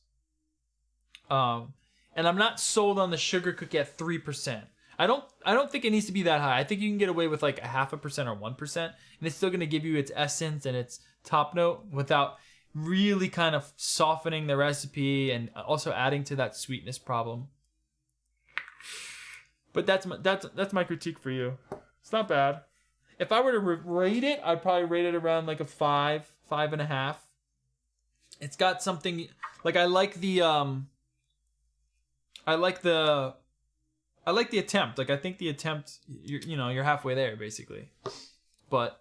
And I'm not sold on the sugar cookie at 3%. I don't think it needs to be that high. I think you can get away with like 0.5% or 1%, and it's still going to give you its essence and its top note without really kind of softening the recipe and also adding to that sweetness problem. But that's my critique for you. It's not bad. If I were to rate it, I'd probably rate it around like a 5, 5.5. It's got something like I like the attempt. Like I think the attempt, you're halfway there basically. But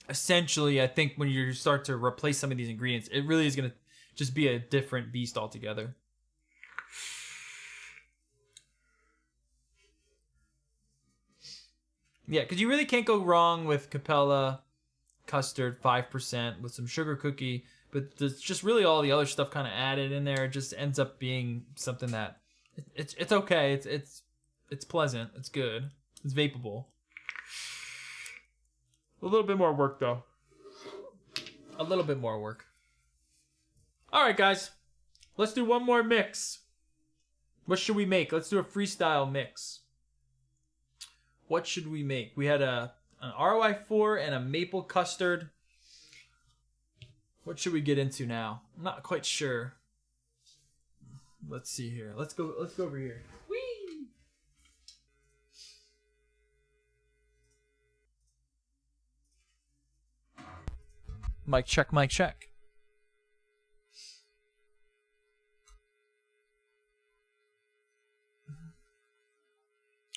essentially, I think when you start to replace some of these ingredients, it really is gonna just be a different beast altogether. Yeah, because you really can't go wrong with Capella custard 5% with some sugar cookie, but there's just really all the other stuff kind of added in there. It just ends up being something that it's okay. It's pleasant. It's good. It's vapable. A little bit more work though. A little bit more work. All right, guys, let's do one more mix. What should we make? Let's do a freestyle mix. What should we make? We had an ROI4 and a maple custard. What should we get into now? I'm not quite sure. Let's see here. Let's go over here. Whee! Mic check, mic check.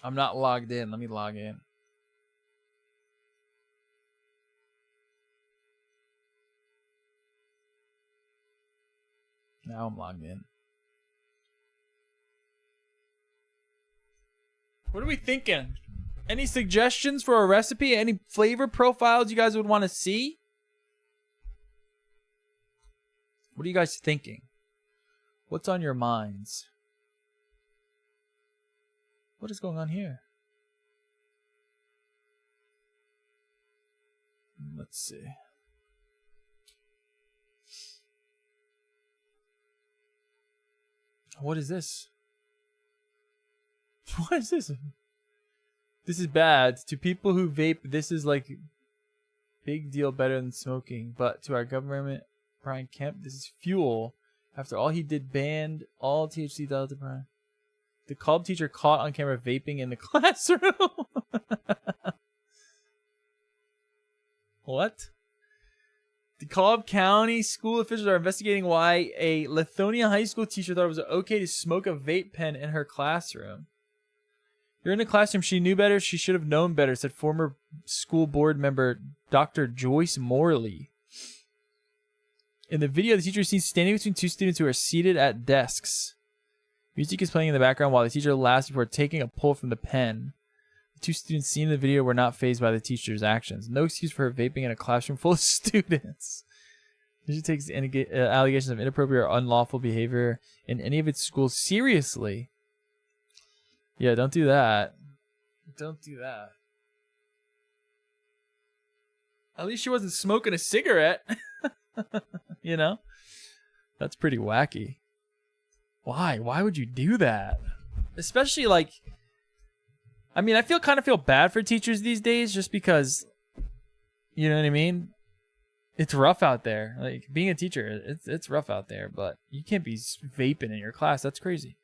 I'm not logged in. Let me log in. Now I'm logged in. What are we thinking? Any suggestions for a recipe? Any flavor profiles you guys would want to see? What are you guys thinking? What's on your minds? What is going on here? Let's see. What is this? What is this? This is bad. To people who vape, this is like big deal better than smoking. But to our government, Brian Kemp, this is fuel. After all he did, banned all THC Delta Prime. The Cobb teacher caught on camera vaping in the classroom. What? The Cobb County school officials are investigating why a Lithonia high school teacher thought it was okay to smoke a vape pen in her classroom. You're in the classroom. She knew better. She should have known better, said former school board member Dr. Joyce Morley. In the video, the teacher is seen standing between two students who are seated at desks. Music is playing in the background while the teacher laughs before taking a pull from the pen. The two students seen in the video were not fazed by the teacher's actions. No excuse for her vaping in a classroom full of students. She takes allegations of inappropriate or unlawful behavior in any of its schools seriously. Yeah, don't do that. Don't do that. At least she wasn't smoking a cigarette. You know? That's pretty wacky. Why? Why would you do that? Especially like, I mean, I kind of feel bad for teachers these days just because, you know what I mean? It's rough out there. Like being a teacher, it's rough out there, but you can't be vaping in your class. That's crazy.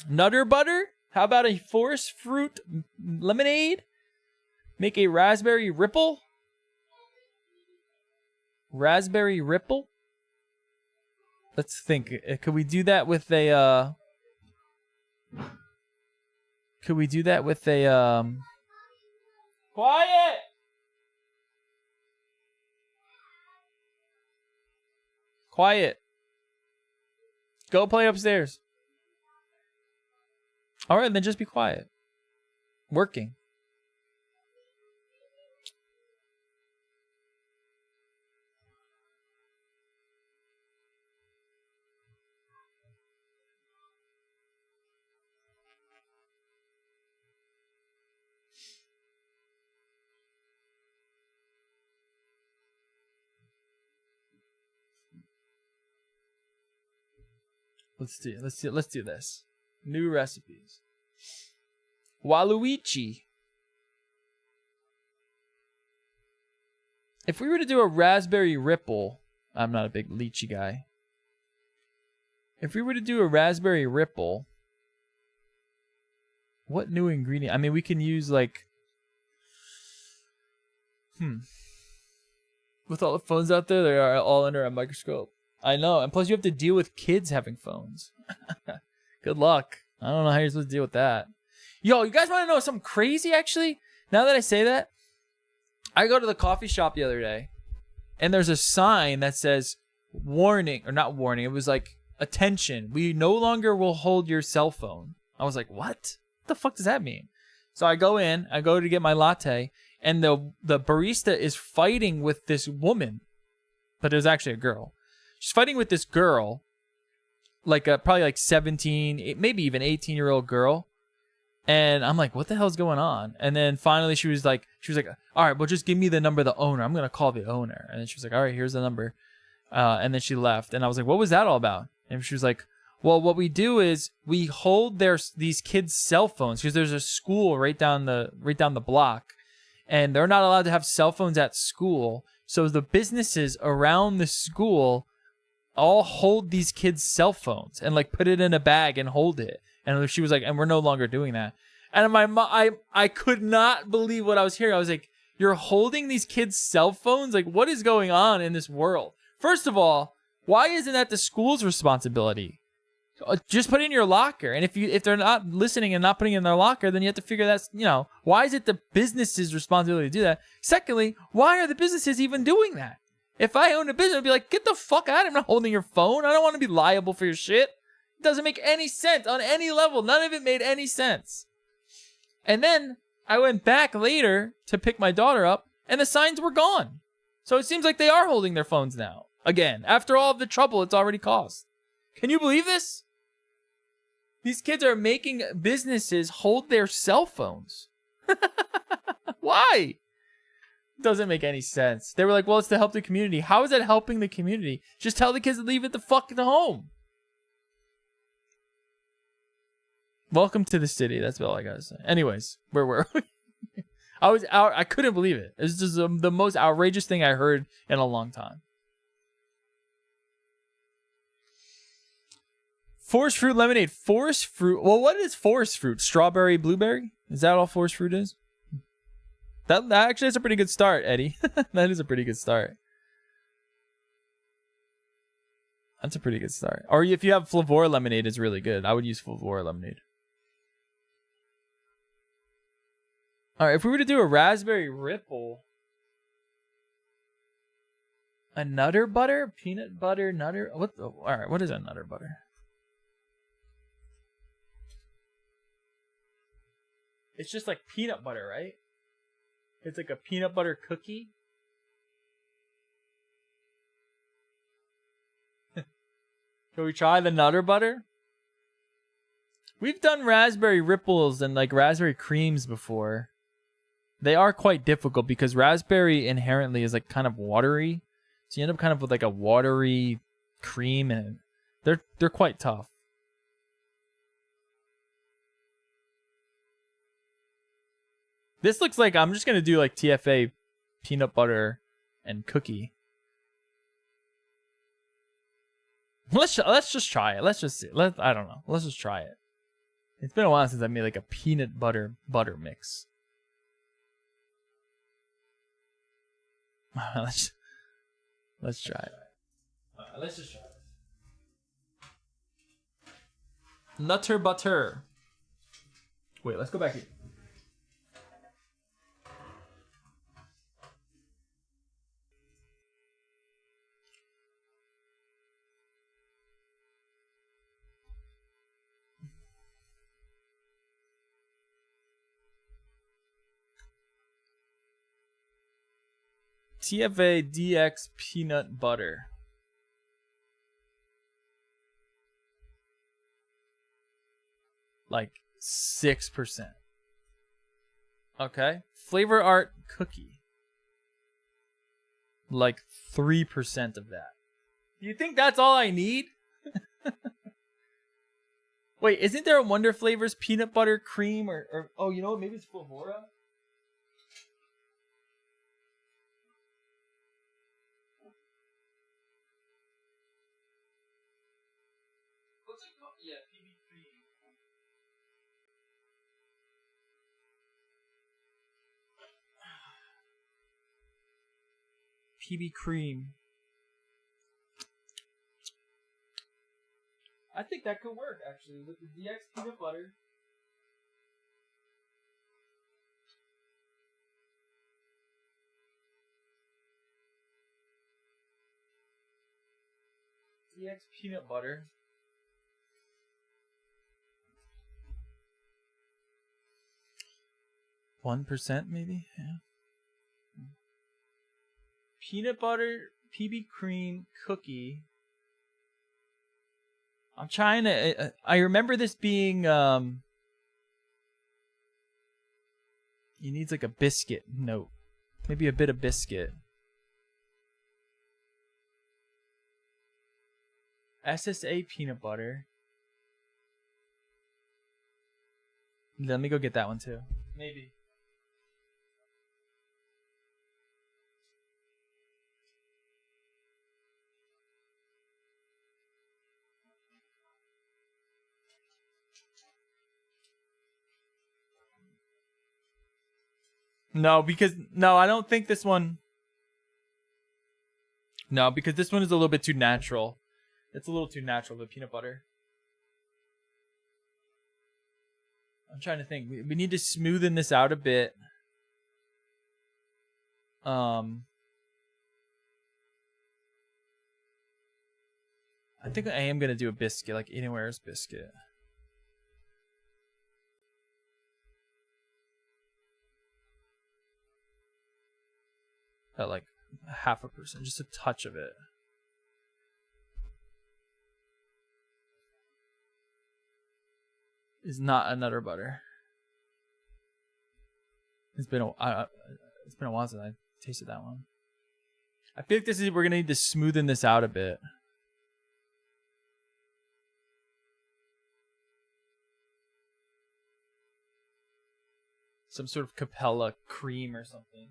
Nutter butter? How about a forest fruit lemonade? Make a raspberry ripple? Raspberry ripple? Let's think. Could we do that with a Could we do that with a Quiet! Quiet. Go play upstairs. Alright, then just be quiet. Working. Let's do this. New recipes. Waluigi. If we were to do a raspberry ripple, I'm not a big lychee guy. If we were to do a raspberry ripple, what new ingredient? I mean, we can use like, with all the phones out there, they are all under a microscope. I know, and plus you have to deal with kids having phones. Good luck. I don't know how you're supposed to deal with that. Yo, you guys want to know something crazy, actually? Now that I say that, I go to the coffee shop the other day, and there's a sign that says, warning, or not warning, it was like, attention, we no longer will hold your cell phone. I was like, what the fuck does that mean? So I go to get my latte, and the barista is fighting with this woman, but it was actually a girl. She's fighting with this girl, like probably like 17, maybe even 18-year-old girl. And I'm like, what the hell's going on? And then finally she was like, all right, well, just give me the number of the owner. I'm going to call the owner. And then she was like, all right, here's the number. And then she left. And I was like, what was that all about? And she was like, well, what we do is we hold these kids' cell phones, because there's a school right down the block, and they're not allowed to have cell phones at school. So the businesses around the school all hold these kids' cell phones and like put it in a bag and hold it. And she was like, and we're no longer doing that. And I could not believe what I was hearing. I was like, you're holding these kids' cell phones? Like, what is going on in this world? First of all, why isn't that the school's responsibility? Just put it in your locker. And if they're not listening and not putting it in their locker, then you have to figure that's, why is it the business's responsibility to do that? Secondly, why are the businesses even doing that? If I owned a business, I'd be like, get the fuck out. I'm not holding your phone. I don't want to be liable for your shit. It doesn't make any sense on any level. None of it made any sense. And then I went back later to pick my daughter up, and the signs were gone. So it seems like they are holding their phones now. Again, after all of the trouble it's already caused. Can you believe this? These kids are making businesses hold their cell phones. Why? Doesn't make any sense. They were like, well, it's to help the community. How is that helping the community? Just tell the kids to leave it the fuck at home. Welcome to the city. That's all I gotta say. Anyways, where were we? I couldn't believe it. It was just the most outrageous thing I heard in a long time. Forest fruit lemonade. Forest fruit. Well, what is forest fruit? Strawberry, blueberry? Is that all forest fruit is? That actually is a pretty good start, Eddie. That is a pretty good start. That's a pretty good start. Or if you have Flavor lemonade, it's really good. I would use Flavor lemonade. All right, if we were to do a raspberry ripple, a nutter butter, peanut butter, nutter. All right, what is a nutter butter? It's just like peanut butter, right? It's like a peanut butter cookie. Can we try the nutter butter? We've done raspberry ripples and like raspberry creams before. They are quite difficult because raspberry inherently is like kind of watery. So you end up kind of with like a watery cream, and they're quite tough. This looks like I'm just going to do like TFA peanut butter and cookie. Let's just try it. Let's just see. I don't know. Let's just try it. It's been a while since I made like a peanut butter mix. Let's try it. Let's just try it. Nutter butter. Wait, let's go back here. TFA DX peanut butter. Like 6%. Okay. Flavor Art cookie. Like 3% of that. Do you think that's all I need? Wait, isn't there a Wonder Flavors peanut butter cream or oh, you know what? Maybe it's Flora. What's it called? Yeah, PB cream. PB cream. I think that could work actually with the DX peanut butter. DX peanut butter. %, maybe? Yeah. Peanut butter, PB cream, cookie. I'm trying to... I remember this being... He needs like a biscuit note. Maybe a bit of biscuit. SSA peanut butter. Let me go get that one too. Maybe. No, because... No, I don't think this one... No, because this one is a little bit too natural. It's a little too natural, the peanut butter. I'm trying to think. We need to smoothen this out a bit. I think I am going to do a biscuit, like Anywhere's biscuit. At like 0.5%, just a touch of it. Is not a Nutter Butter. It's been a while since I tasted that one. I feel like we're gonna need to smoothen this out a bit. Some sort of Capella cream or something.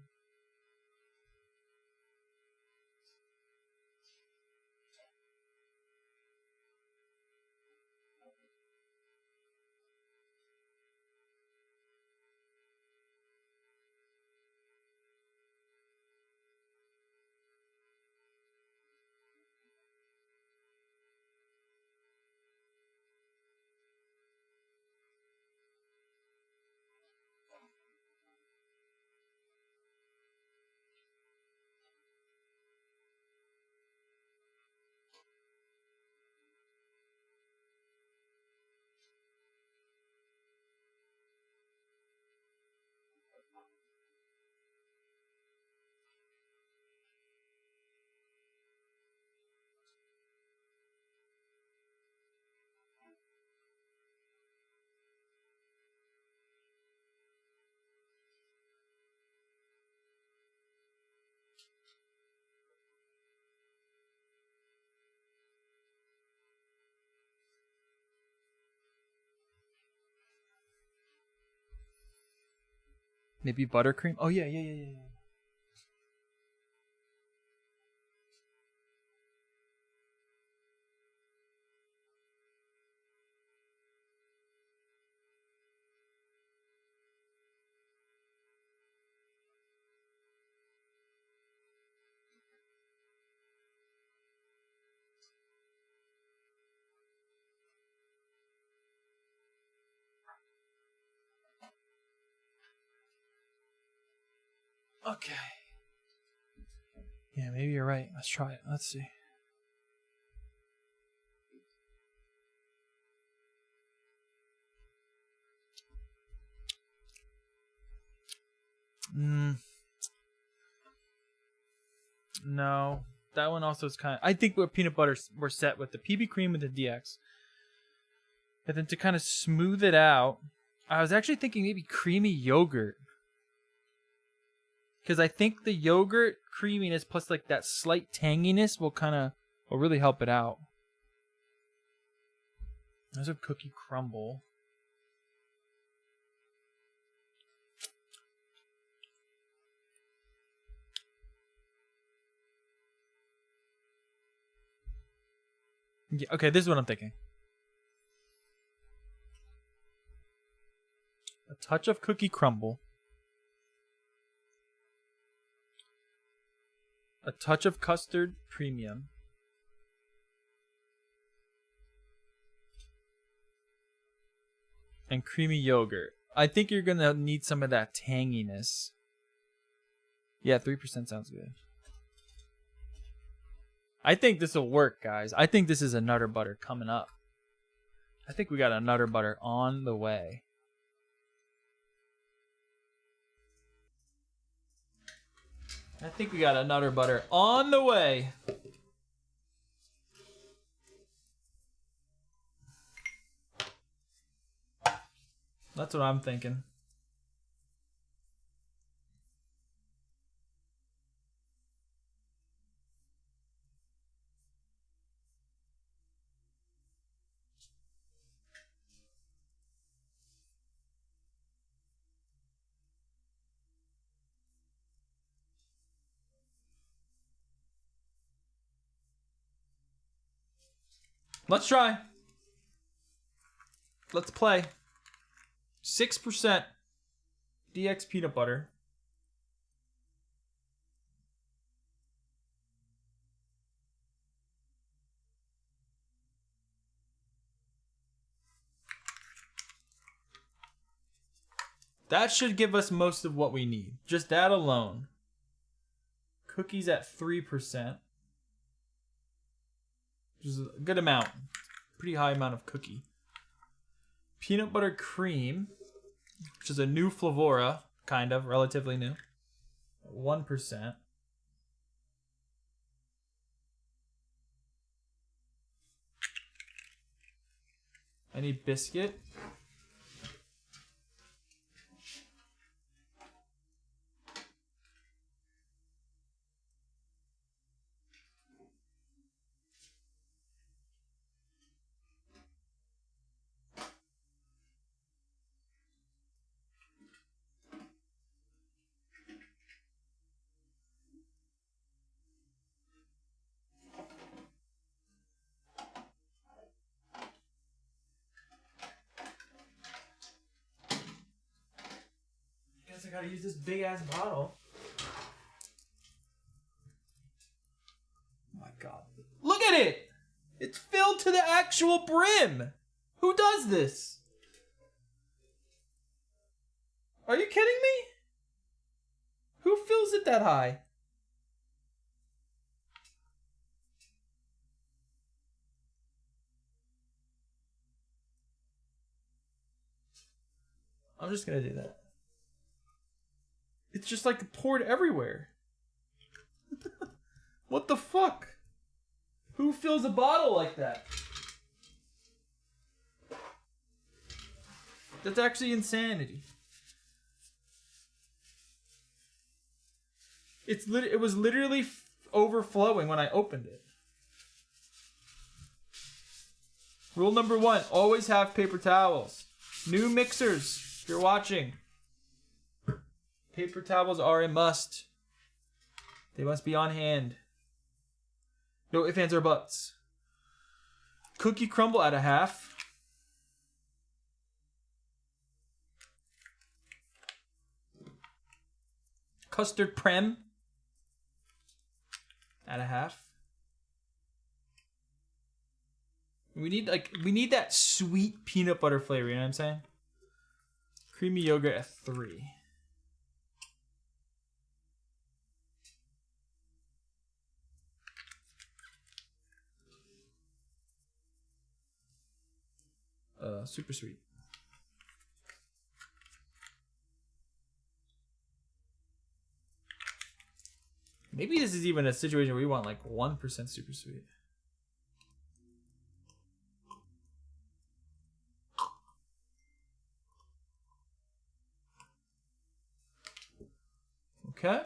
Maybe buttercream. Oh yeah. Okay. Yeah, maybe you're right. Let's try it. Let's see. No. That one also is kind of... I think with peanut butter, we're set with the PB cream and the DX. And then to kind of smooth it out, I was actually thinking maybe creamy yogurt. Because I think the yogurt creaminess plus like that slight tanginess will really help it out. There's a cookie crumble. Yeah, okay, this is what I'm thinking. A touch of cookie crumble. A touch of custard premium. And creamy yogurt. I think you're gonna need some of that tanginess. Yeah, 3% sounds good. I think this will work, guys. I think this is a Nutter Butter coming up. I think we got a Nutter Butter on the way. I think we got a Nutter Butter on the way. That's what I'm thinking. Let's try. Let's play. 6% DX peanut butter. That should give us most of what we need. Just that alone. Cookies at 3%. Which is a good amount. Pretty high amount of cookie. Peanut butter cream, which is a new flavora, kind of, relatively new. 1%. I need biscuit. I gotta use this big ass bottle. Oh my god. Look at it! It's filled to the actual brim! Who does this? Are you kidding me? Who fills it that high? I'm just gonna do that. It's just like poured everywhere. What the fuck? Who fills a bottle like that? That's actually insanity. It was literally overflowing when I opened it. Rule number 1, always have paper towels. New mixers, if you're watching. Paper towels are a must. They must be on hand. No ifs, ands, or buts. Cookie crumble at a half. Custard prem at a half. We need that sweet peanut butter flavor, you know what I'm saying? Creamy yogurt at 3. Super sweet. Maybe this is even a situation where we want like 1% super sweet. Okay.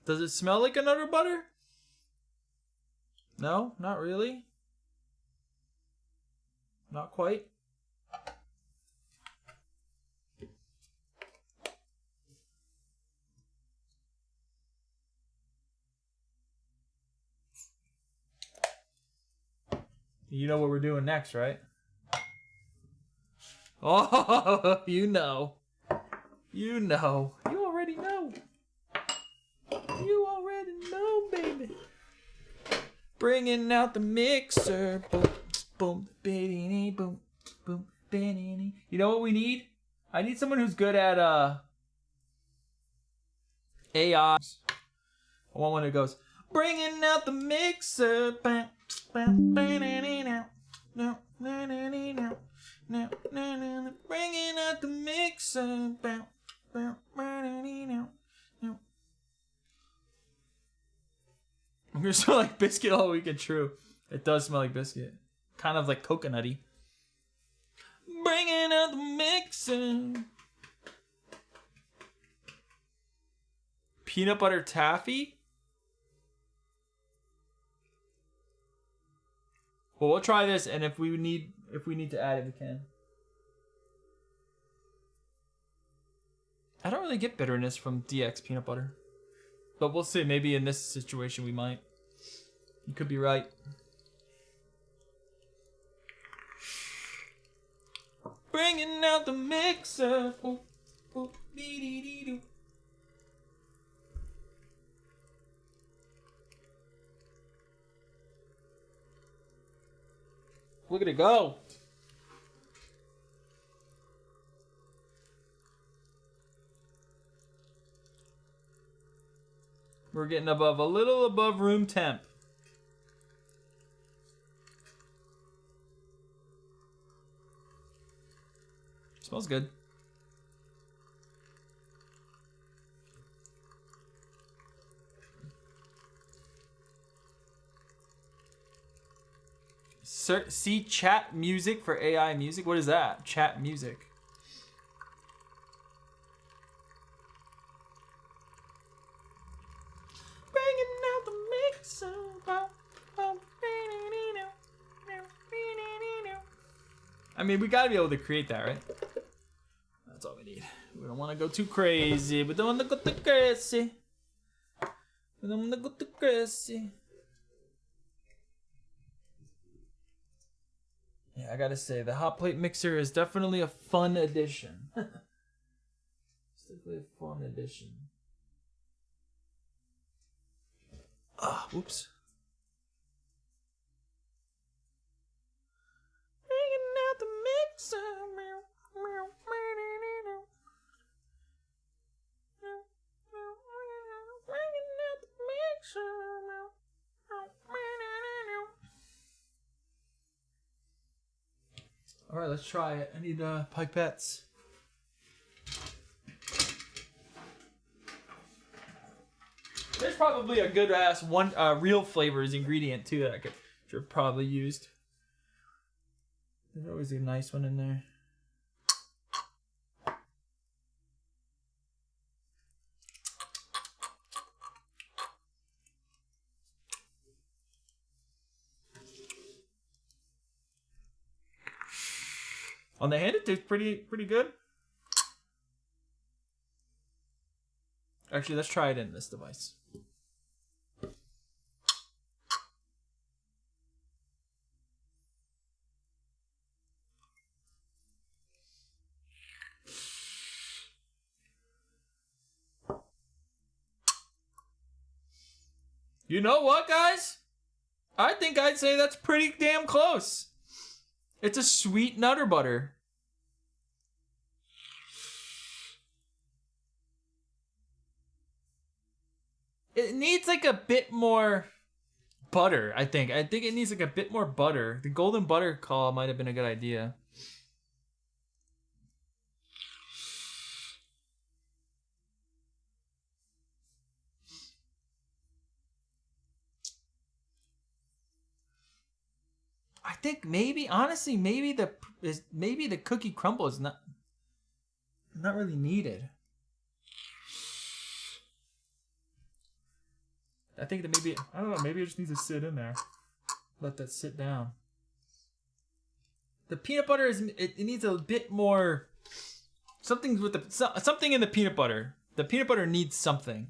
Does it smell like a Nutter Butter? No, not really. Not quite. You know what we're doing next, right? Oh, you know. You know. You already know. You already know, baby. Bringing out the mixer. Boom, boom, boom, boom, boom. You know what we need? I need someone who's good at AI. I want one that goes, bringing out the mixer. Bam, bam, bam, no, no, bringing out the mixer. Bam, bam, no. I'm gonna smell like biscuit all weekend. True, it does smell like biscuit, kind of like coconutty. Bringing out the mixer. Peanut butter taffy. Well, we'll try this, and if we need to add it, we can. I don't really get bitterness from DX peanut butter, but we'll see. Maybe in this situation we might. You could be right. Bringing out the mixer. Ooh, ooh, dee dee dee doo. Look at it go. We're getting above a little above room temp. Smells good. See chat music for AI music. What is that? Chat music. Bringing out the mixer. I mean, we gotta be able to create that, right? That's all we need. We don't want to go too crazy. We don't want to go too crazy. We don't want to go too crazy. Yeah, I gotta say, the hot plate mixer is definitely a fun addition. It's definitely a fun addition. Ah, whoops. Bringing out the mixer. Bringing out the mixer. All right, let's try it. I need pipettes. There's probably a good ass one real flavors ingredient too that I should have probably used. There's always a nice one in there. On the hand, it tastes pretty good. Actually, let's try it in this device. You know what, guys? I think I'd say that's pretty damn close. It's a sweet Nutter Butter. It needs like a bit more butter, I think. I think it needs like a bit more butter. The golden butter call might have been a good idea. I think maybe, honestly, maybe the cookie crumble is not really needed. I think that maybe, I don't know, maybe it just needs to sit in there. Let that sit down. The peanut butter is, it needs a bit more, something with the, something in the peanut butter. The peanut butter needs something.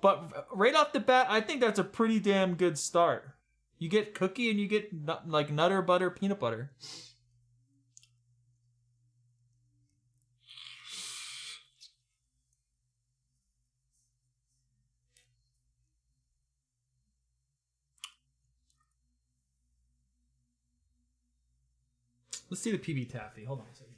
But right off the bat, I think that's a pretty damn good start. You get cookie and you get like Nutter Butter peanut butter. Let's see the PB taffy. Hold on a second.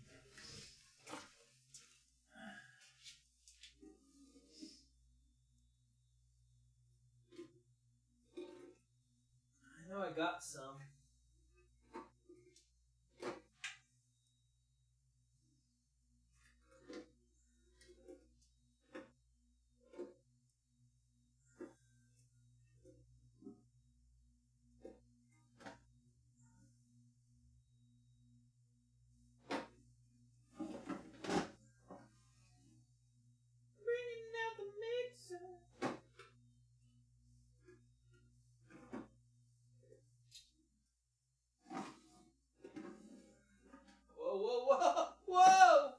I know I got some. Whoa!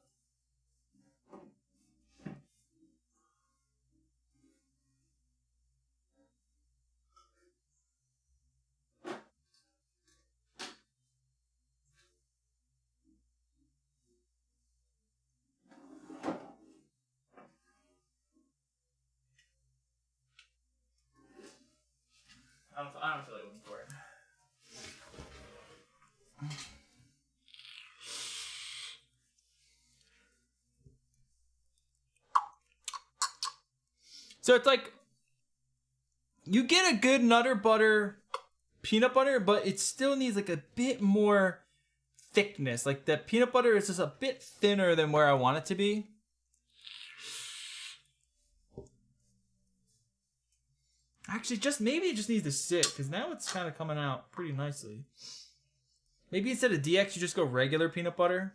I don't feel like looking for it. So it's like you get a good Nutter Butter peanut butter, but it still needs like a bit more thickness. Like the peanut butter is just a bit thinner than where I want it to be. Actually, maybe it just needs to sit, because now it's kind of coming out pretty nicely. Maybe instead of DX, you just go regular peanut butter.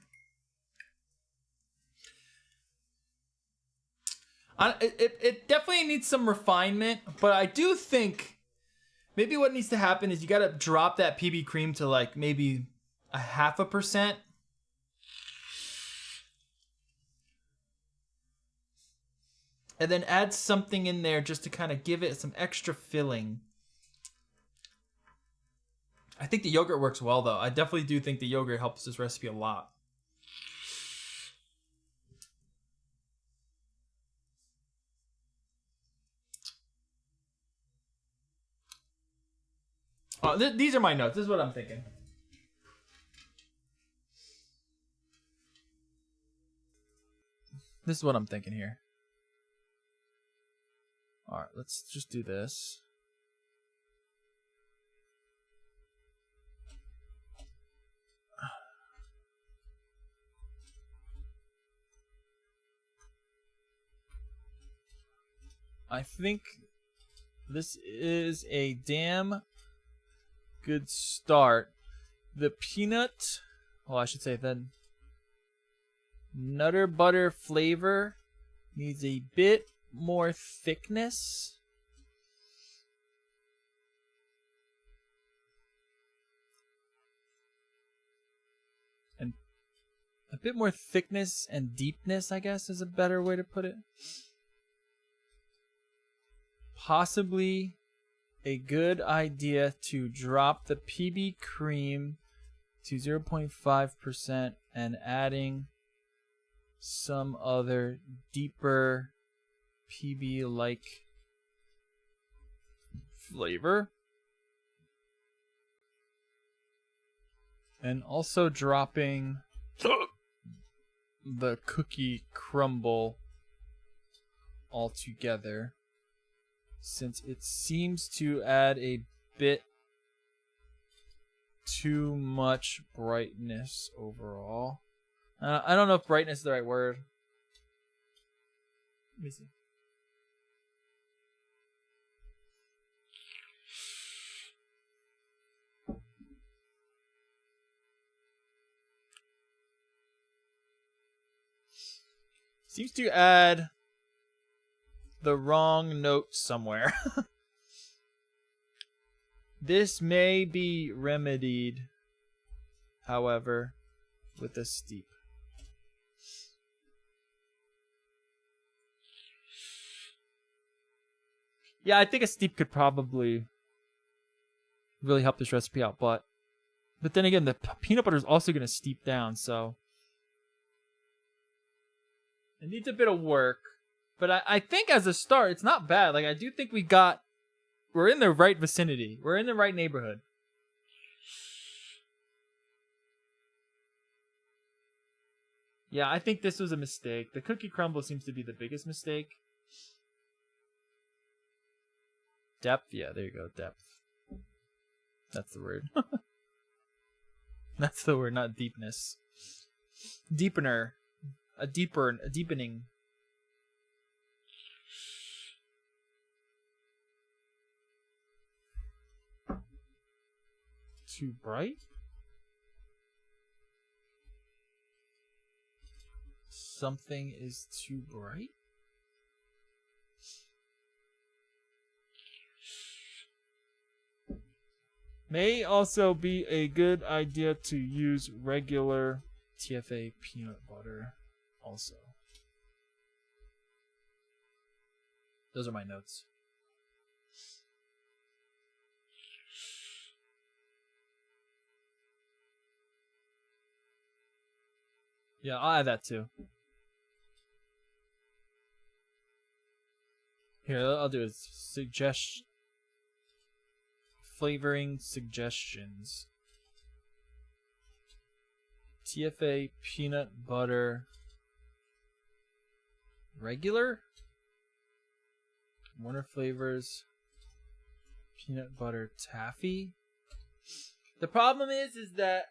It definitely needs some refinement, but I do think maybe what needs to happen is you got to drop that PB cream to like maybe 0.5%. And then add something in there just to kind of give it some extra filling. I think the yogurt works well, though. I definitely do think the yogurt helps this recipe a lot. These are my notes. This is what I'm thinking. This is what I'm thinking here. All right, let's just do this. I think this is a damn good start. The peanut, well, I should say then, Nutter Butter flavor needs a bit more thickness. And a bit more thickness and deepness, I guess, is a better way to put it. Possibly a good idea to drop the PB cream to 0.5% and adding some other deeper PB-like flavor. And also dropping the cookie crumble altogether, since it seems to add a bit too much brightness overall. I don't know if brightness is the right word. Let me see. Seems to add the wrong note somewhere. This may be remedied, however, with a steep. Yeah, I think a steep could probably really help this recipe out, but then again, the peanut butter is also going to steep down, so it needs a bit of work. But I think as a start, it's not bad. Like, I do think we're in the right vicinity. We're in the right neighborhood. Yeah, I think this was a mistake. The cookie crumble seems to be the biggest mistake. Depth? Yeah, there you go. Depth. That's the word. That's the word, not deepness. Deepener. A deepening. Too bright? Something is too bright? May also be a good idea to use regular TFA peanut butter also. Those are my notes. Yeah, I'll add that too. Here, I'll do a flavoring suggestions. TFA peanut butter regular. Warner flavors peanut butter taffy. The problem is that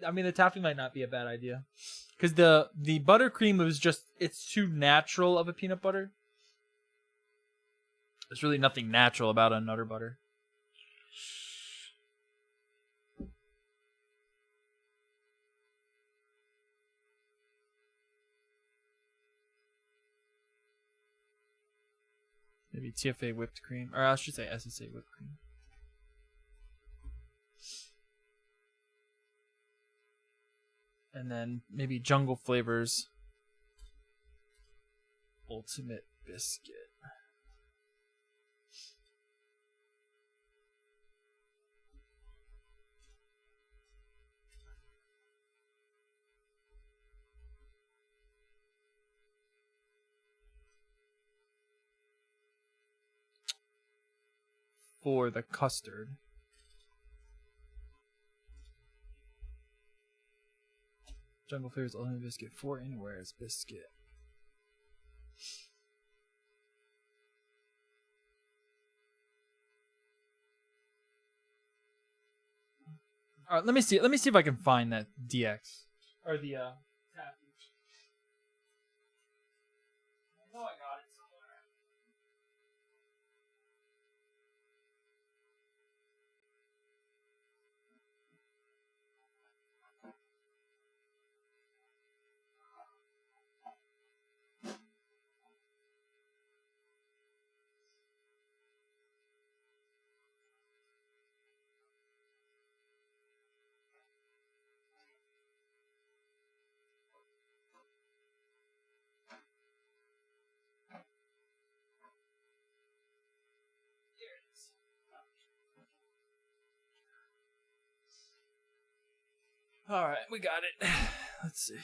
I mean the taffy might not be a bad idea because the buttercream was just it's too natural of a peanut butter. There's really nothing natural about a Nutter butter. Maybe TFA whipped cream, or I should say SSA whipped cream. And then maybe Jungle Flavors Ultimate Biscuit. For the custard. Jungle Flavors Ultimate Biscuit 4 Anywhere's Biscuit. Alright, let me see if I can find that DX. Or the taffy. I know I got it somewhere. Alright, we got it. Let's see.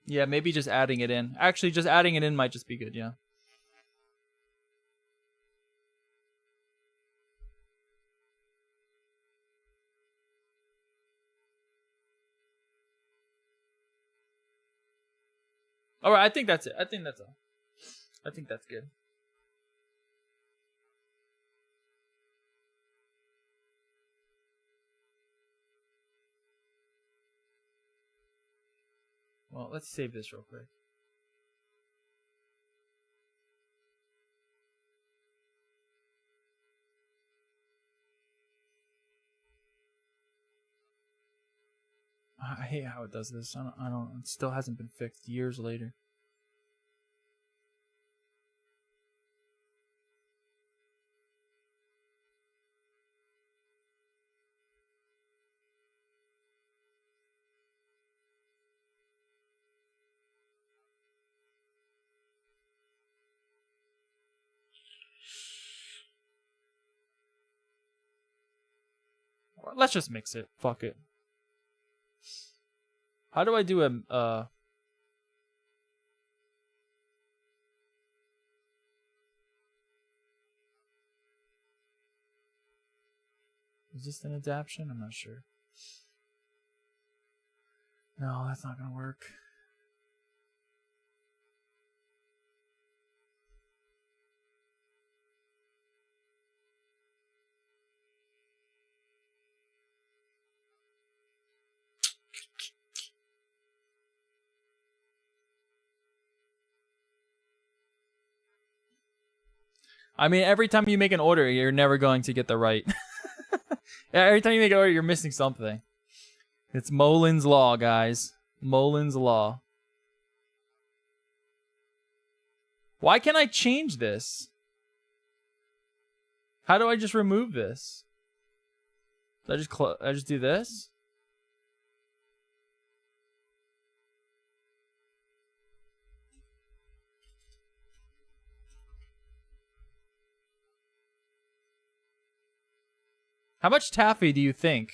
Yeah, maybe just adding it in. Actually, just adding it in might just be good, yeah. Alright, I think that's it. I think that's all. I think that's good. Well, let's save this real quick. I hate how it does this. I don't. It still hasn't been fixed years later. Let's just mix it. Fuck it. How do I do a is this an adaption? I'm not sure. No, that's not gonna work. I mean, every time you make an order, you're never going to get the right. Every time you make an order, you're missing something. It's Molin's Law, guys. Molin's Law. Why can't I change this? How do I just remove this? Do I just do this? How much taffy do you think?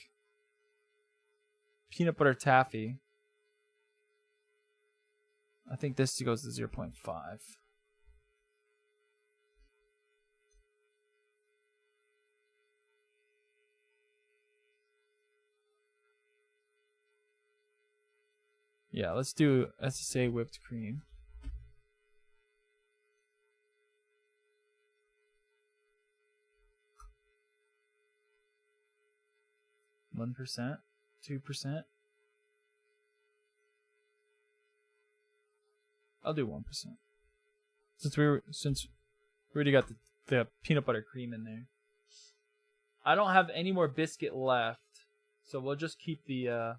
Peanut butter taffy. I think this goes to 0.5. Yeah, let's do SSA whipped cream. One 1%, 2%. I'll do 1%. Since we already got the peanut butter cream in there. I don't have any more biscuit left, so we'll just keep the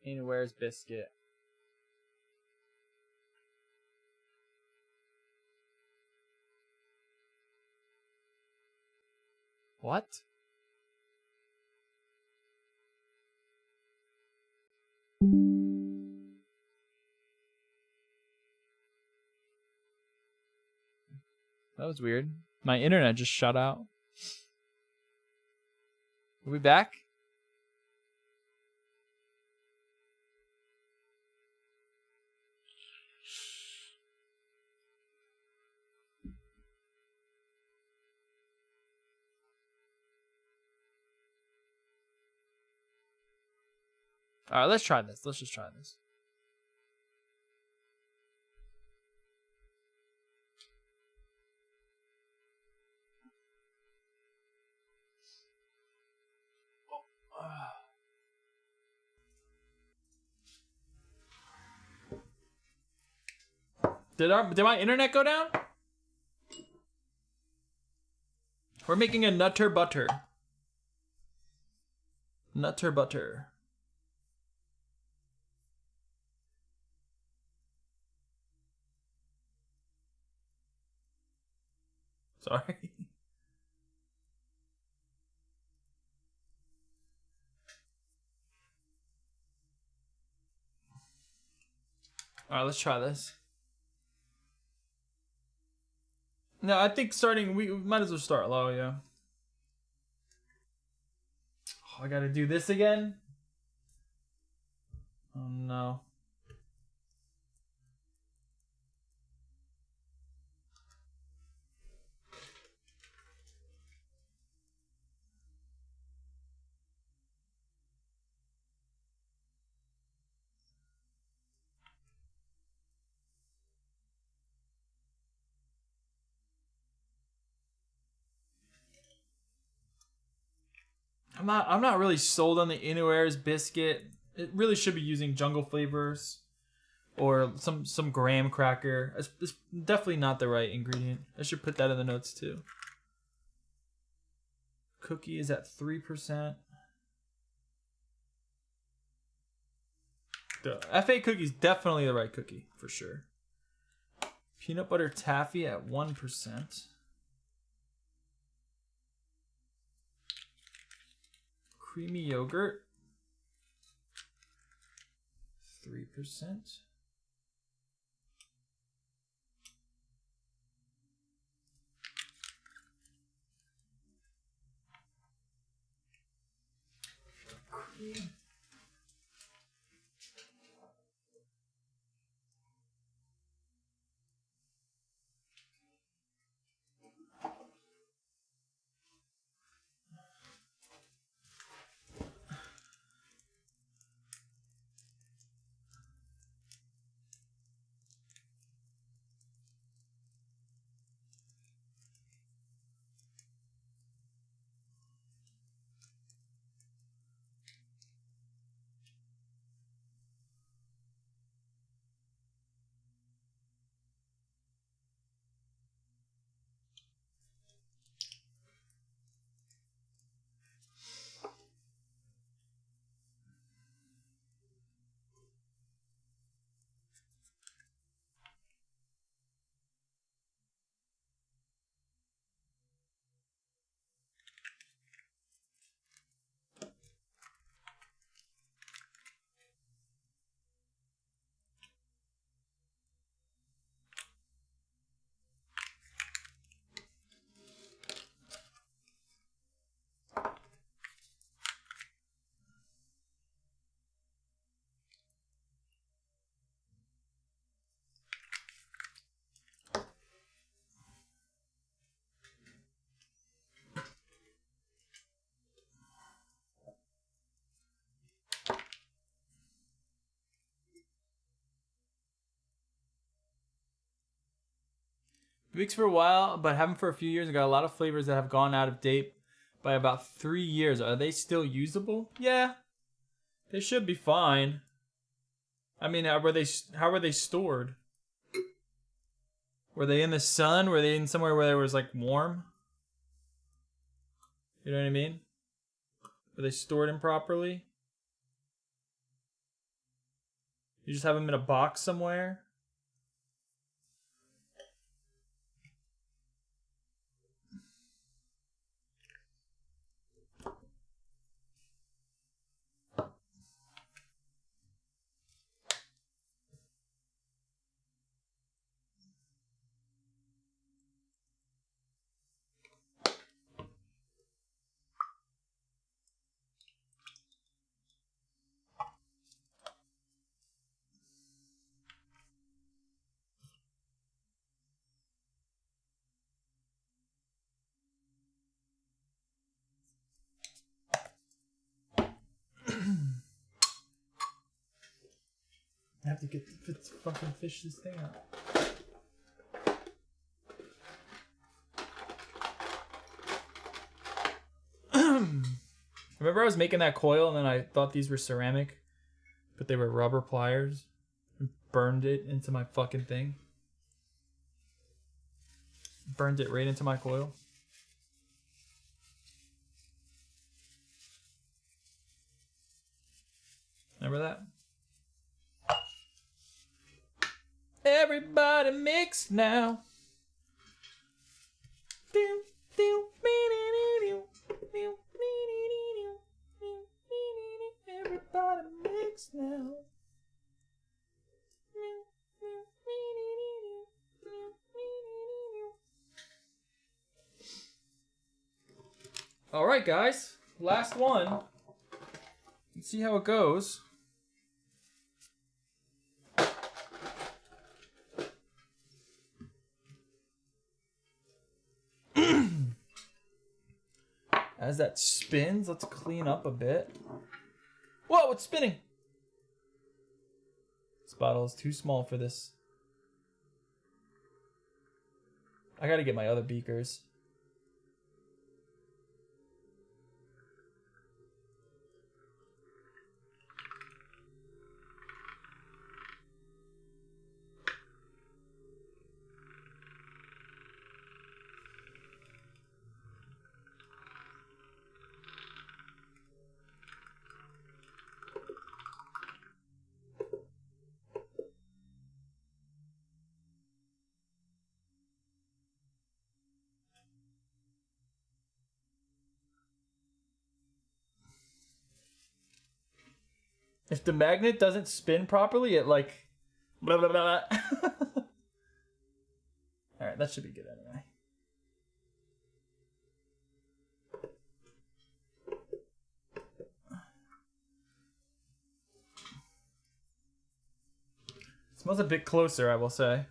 Anywhere's biscuit. What? That was weird. My internet just shut out. Are we back? Alright, let's try this. Let's just try this. Did my internet go down? We're making a nutter butter. Nutter butter. Sorry. Alright, let's try this. No, I think we might as well start low, yeah. Oh, I gotta do this again? Oh no. I'm not really sold on the Inuair's biscuit. It really should be using jungle flavors or some graham cracker. It's definitely not the right ingredient. I should put that in the notes too. Cookie is at 3%. The FA cookie is definitely the right cookie for sure. Peanut butter taffy at 1%. Creamy yogurt, 3%. Cream. Mixed for a while, but haven't for a few years. I got a lot of flavors that have gone out of date by about 3 years. Are they still usable? Yeah, they should be fine. I mean, how were they stored? Were they in the sun? Were they in somewhere where it was like warm? You know what I mean? Were they stored improperly? You just have them in a box somewhere? I have to get fucking fish this thing out. Remember I was making that coil and then I thought these were ceramic, but they were rubber pliers and burned it into my fucking thing. Burned it right into my coil. Remember that? Everybody mix now. Everybody mix now. All right, guys. Last one. Let's see how it goes. As that spins, let's clean up a bit. Whoa, it's spinning! This bottle is too small for this. I gotta get my other beakers. If the magnet doesn't spin properly, it like blah blah blah. All right, that should be good anyway. It smells a bit closer, I will say.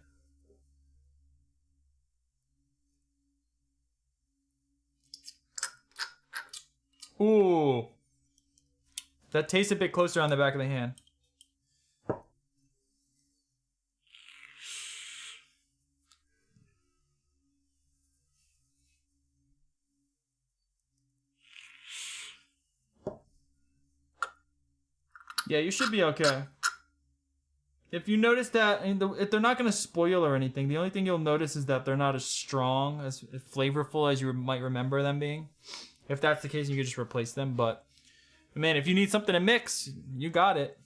Ooh. That tastes a bit closer on the back of the hand. Yeah, you should be okay. If you notice that, if they're not going to spoil or anything, the only thing you'll notice is that they're not as strong, as flavorful as you might remember them being. If that's the case, you can just replace them. But, man, if you need something to mix, you got it.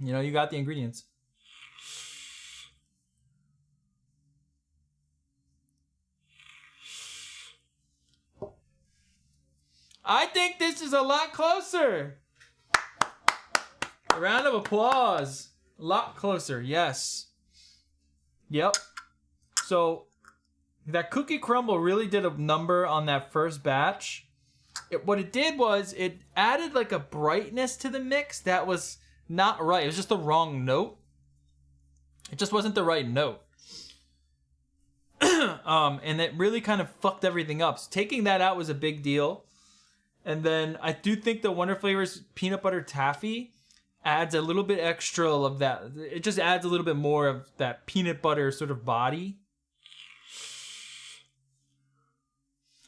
You know, you got the ingredients. I think this is a lot closer. A round of applause. A lot closer, yes. Yep. So, that cookie crumble really did a number on that first batch. What it did was, it added like a brightness to the mix that was not right. It was just the wrong note. It just wasn't the right note. And it really kind of fucked everything up. So taking that out was a big deal. And then I do think the Wonder Flavors Peanut Butter Taffy adds a little bit extra of that. It just adds a little bit more of that peanut butter sort of body.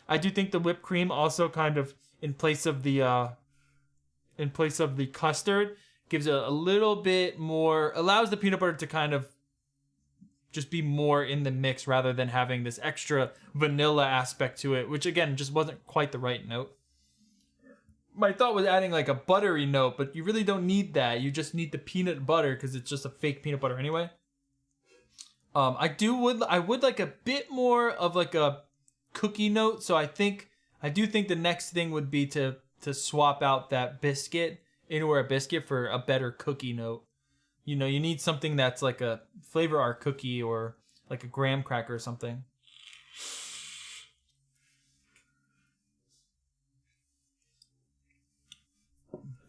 I do think the whipped cream also kind of, in place of the custard, gives a little bit more, allows the peanut butter to kind of just be more in the mix rather than having this extra vanilla aspect to it, which again, just wasn't quite the right note. My thought was adding like a buttery note, but you really don't need that. You just need the peanut butter because it's just a fake peanut butter anyway. I would like a bit more of like a cookie note, so I do think the next thing would be to swap out that biscuit, Inware biscuit, for a better cookie note. You know, you need something that's like a flavor art cookie or like a graham cracker or something.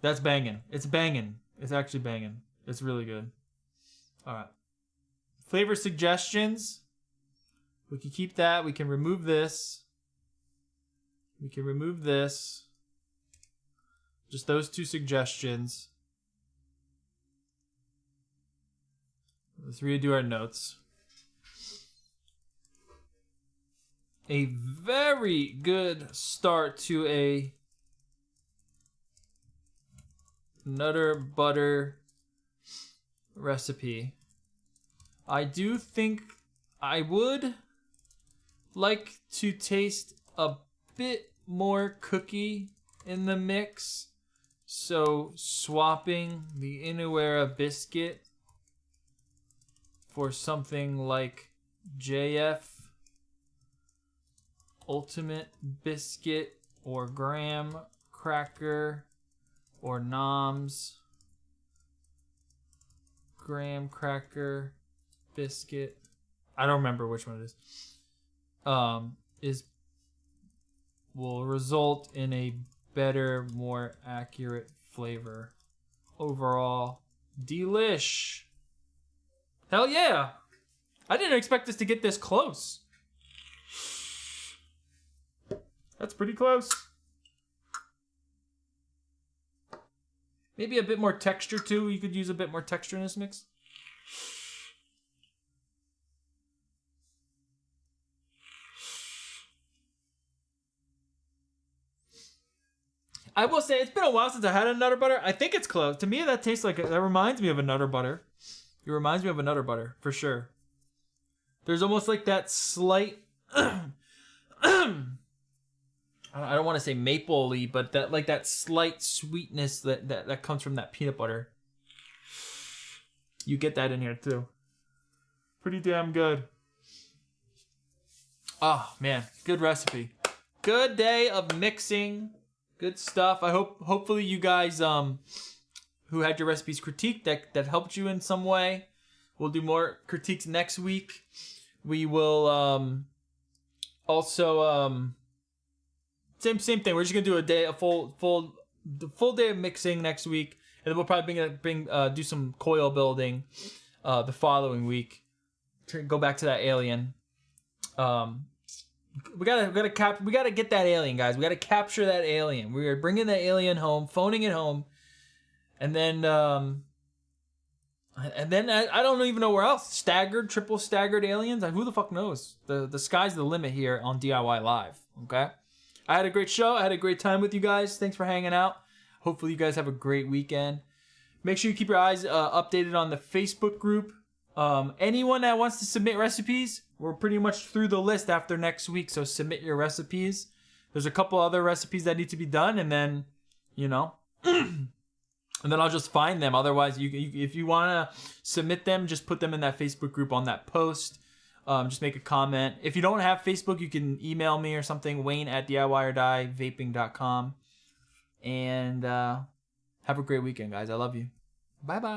That's banging. It's banging. It's actually banging. It's really good. All right. Flavor suggestions. We can keep that. We can remove this. We can remove this. Just those two suggestions. Let's redo our notes. A very good start to a Nutter butter recipe. I do think I would like to taste a bit more cookie in the mix. So swapping the Inawera biscuit for something like JF Ultimate Biscuit or Graham Cracker or Nom's Graham Cracker Biscuit. I don't remember which one it is. Will result in a better, more accurate flavor. Overall, delish. Hell yeah! I didn't expect this to get this close. That's pretty close. Maybe a bit more texture too. You could use a bit more texture in this mix. I will say it's been a while since I had a Nutter Butter. I think it's close. To me, that tastes like that reminds me of a Nutter Butter. It reminds me of a Nutter Butter for sure. There's almost like that slight. I don't want to say maple-y, but that slight sweetness that comes from that peanut butter. You get that in here too. Pretty damn good. Oh man, good recipe. Good day of mixing. Good stuff. Hopefully you guys who had your recipes critiqued that helped you in some way. We'll do more critiques next week. We will also same thing. We're just gonna do a full day of mixing next week, and then we'll probably do some coil building the following week. Go back to that alien. We gotta get that alien, guys. We gotta capture that alien. We are bringing that alien home, phoning it home, and then I don't even know where else. Staggered, triple staggered aliens. Who the fuck knows? The sky's the limit here on DIY Live. Okay. I had a great show. I had a great time with you guys. Thanks for hanging out. Hopefully you guys have a great weekend. Make sure you keep your eyes updated on the Facebook group. Anyone that wants to submit recipes, we're pretty much through the list after next week. So submit your recipes. There's a couple other recipes that need to be done, and then, and then I'll just find them. Otherwise, if you want to submit them, just put them in that Facebook group on that post. Just make a comment. If you don't have Facebook, you can email me or something, Wayne@DIYorDIE Vaping.com. And have a great weekend, guys. I love you. Bye-bye.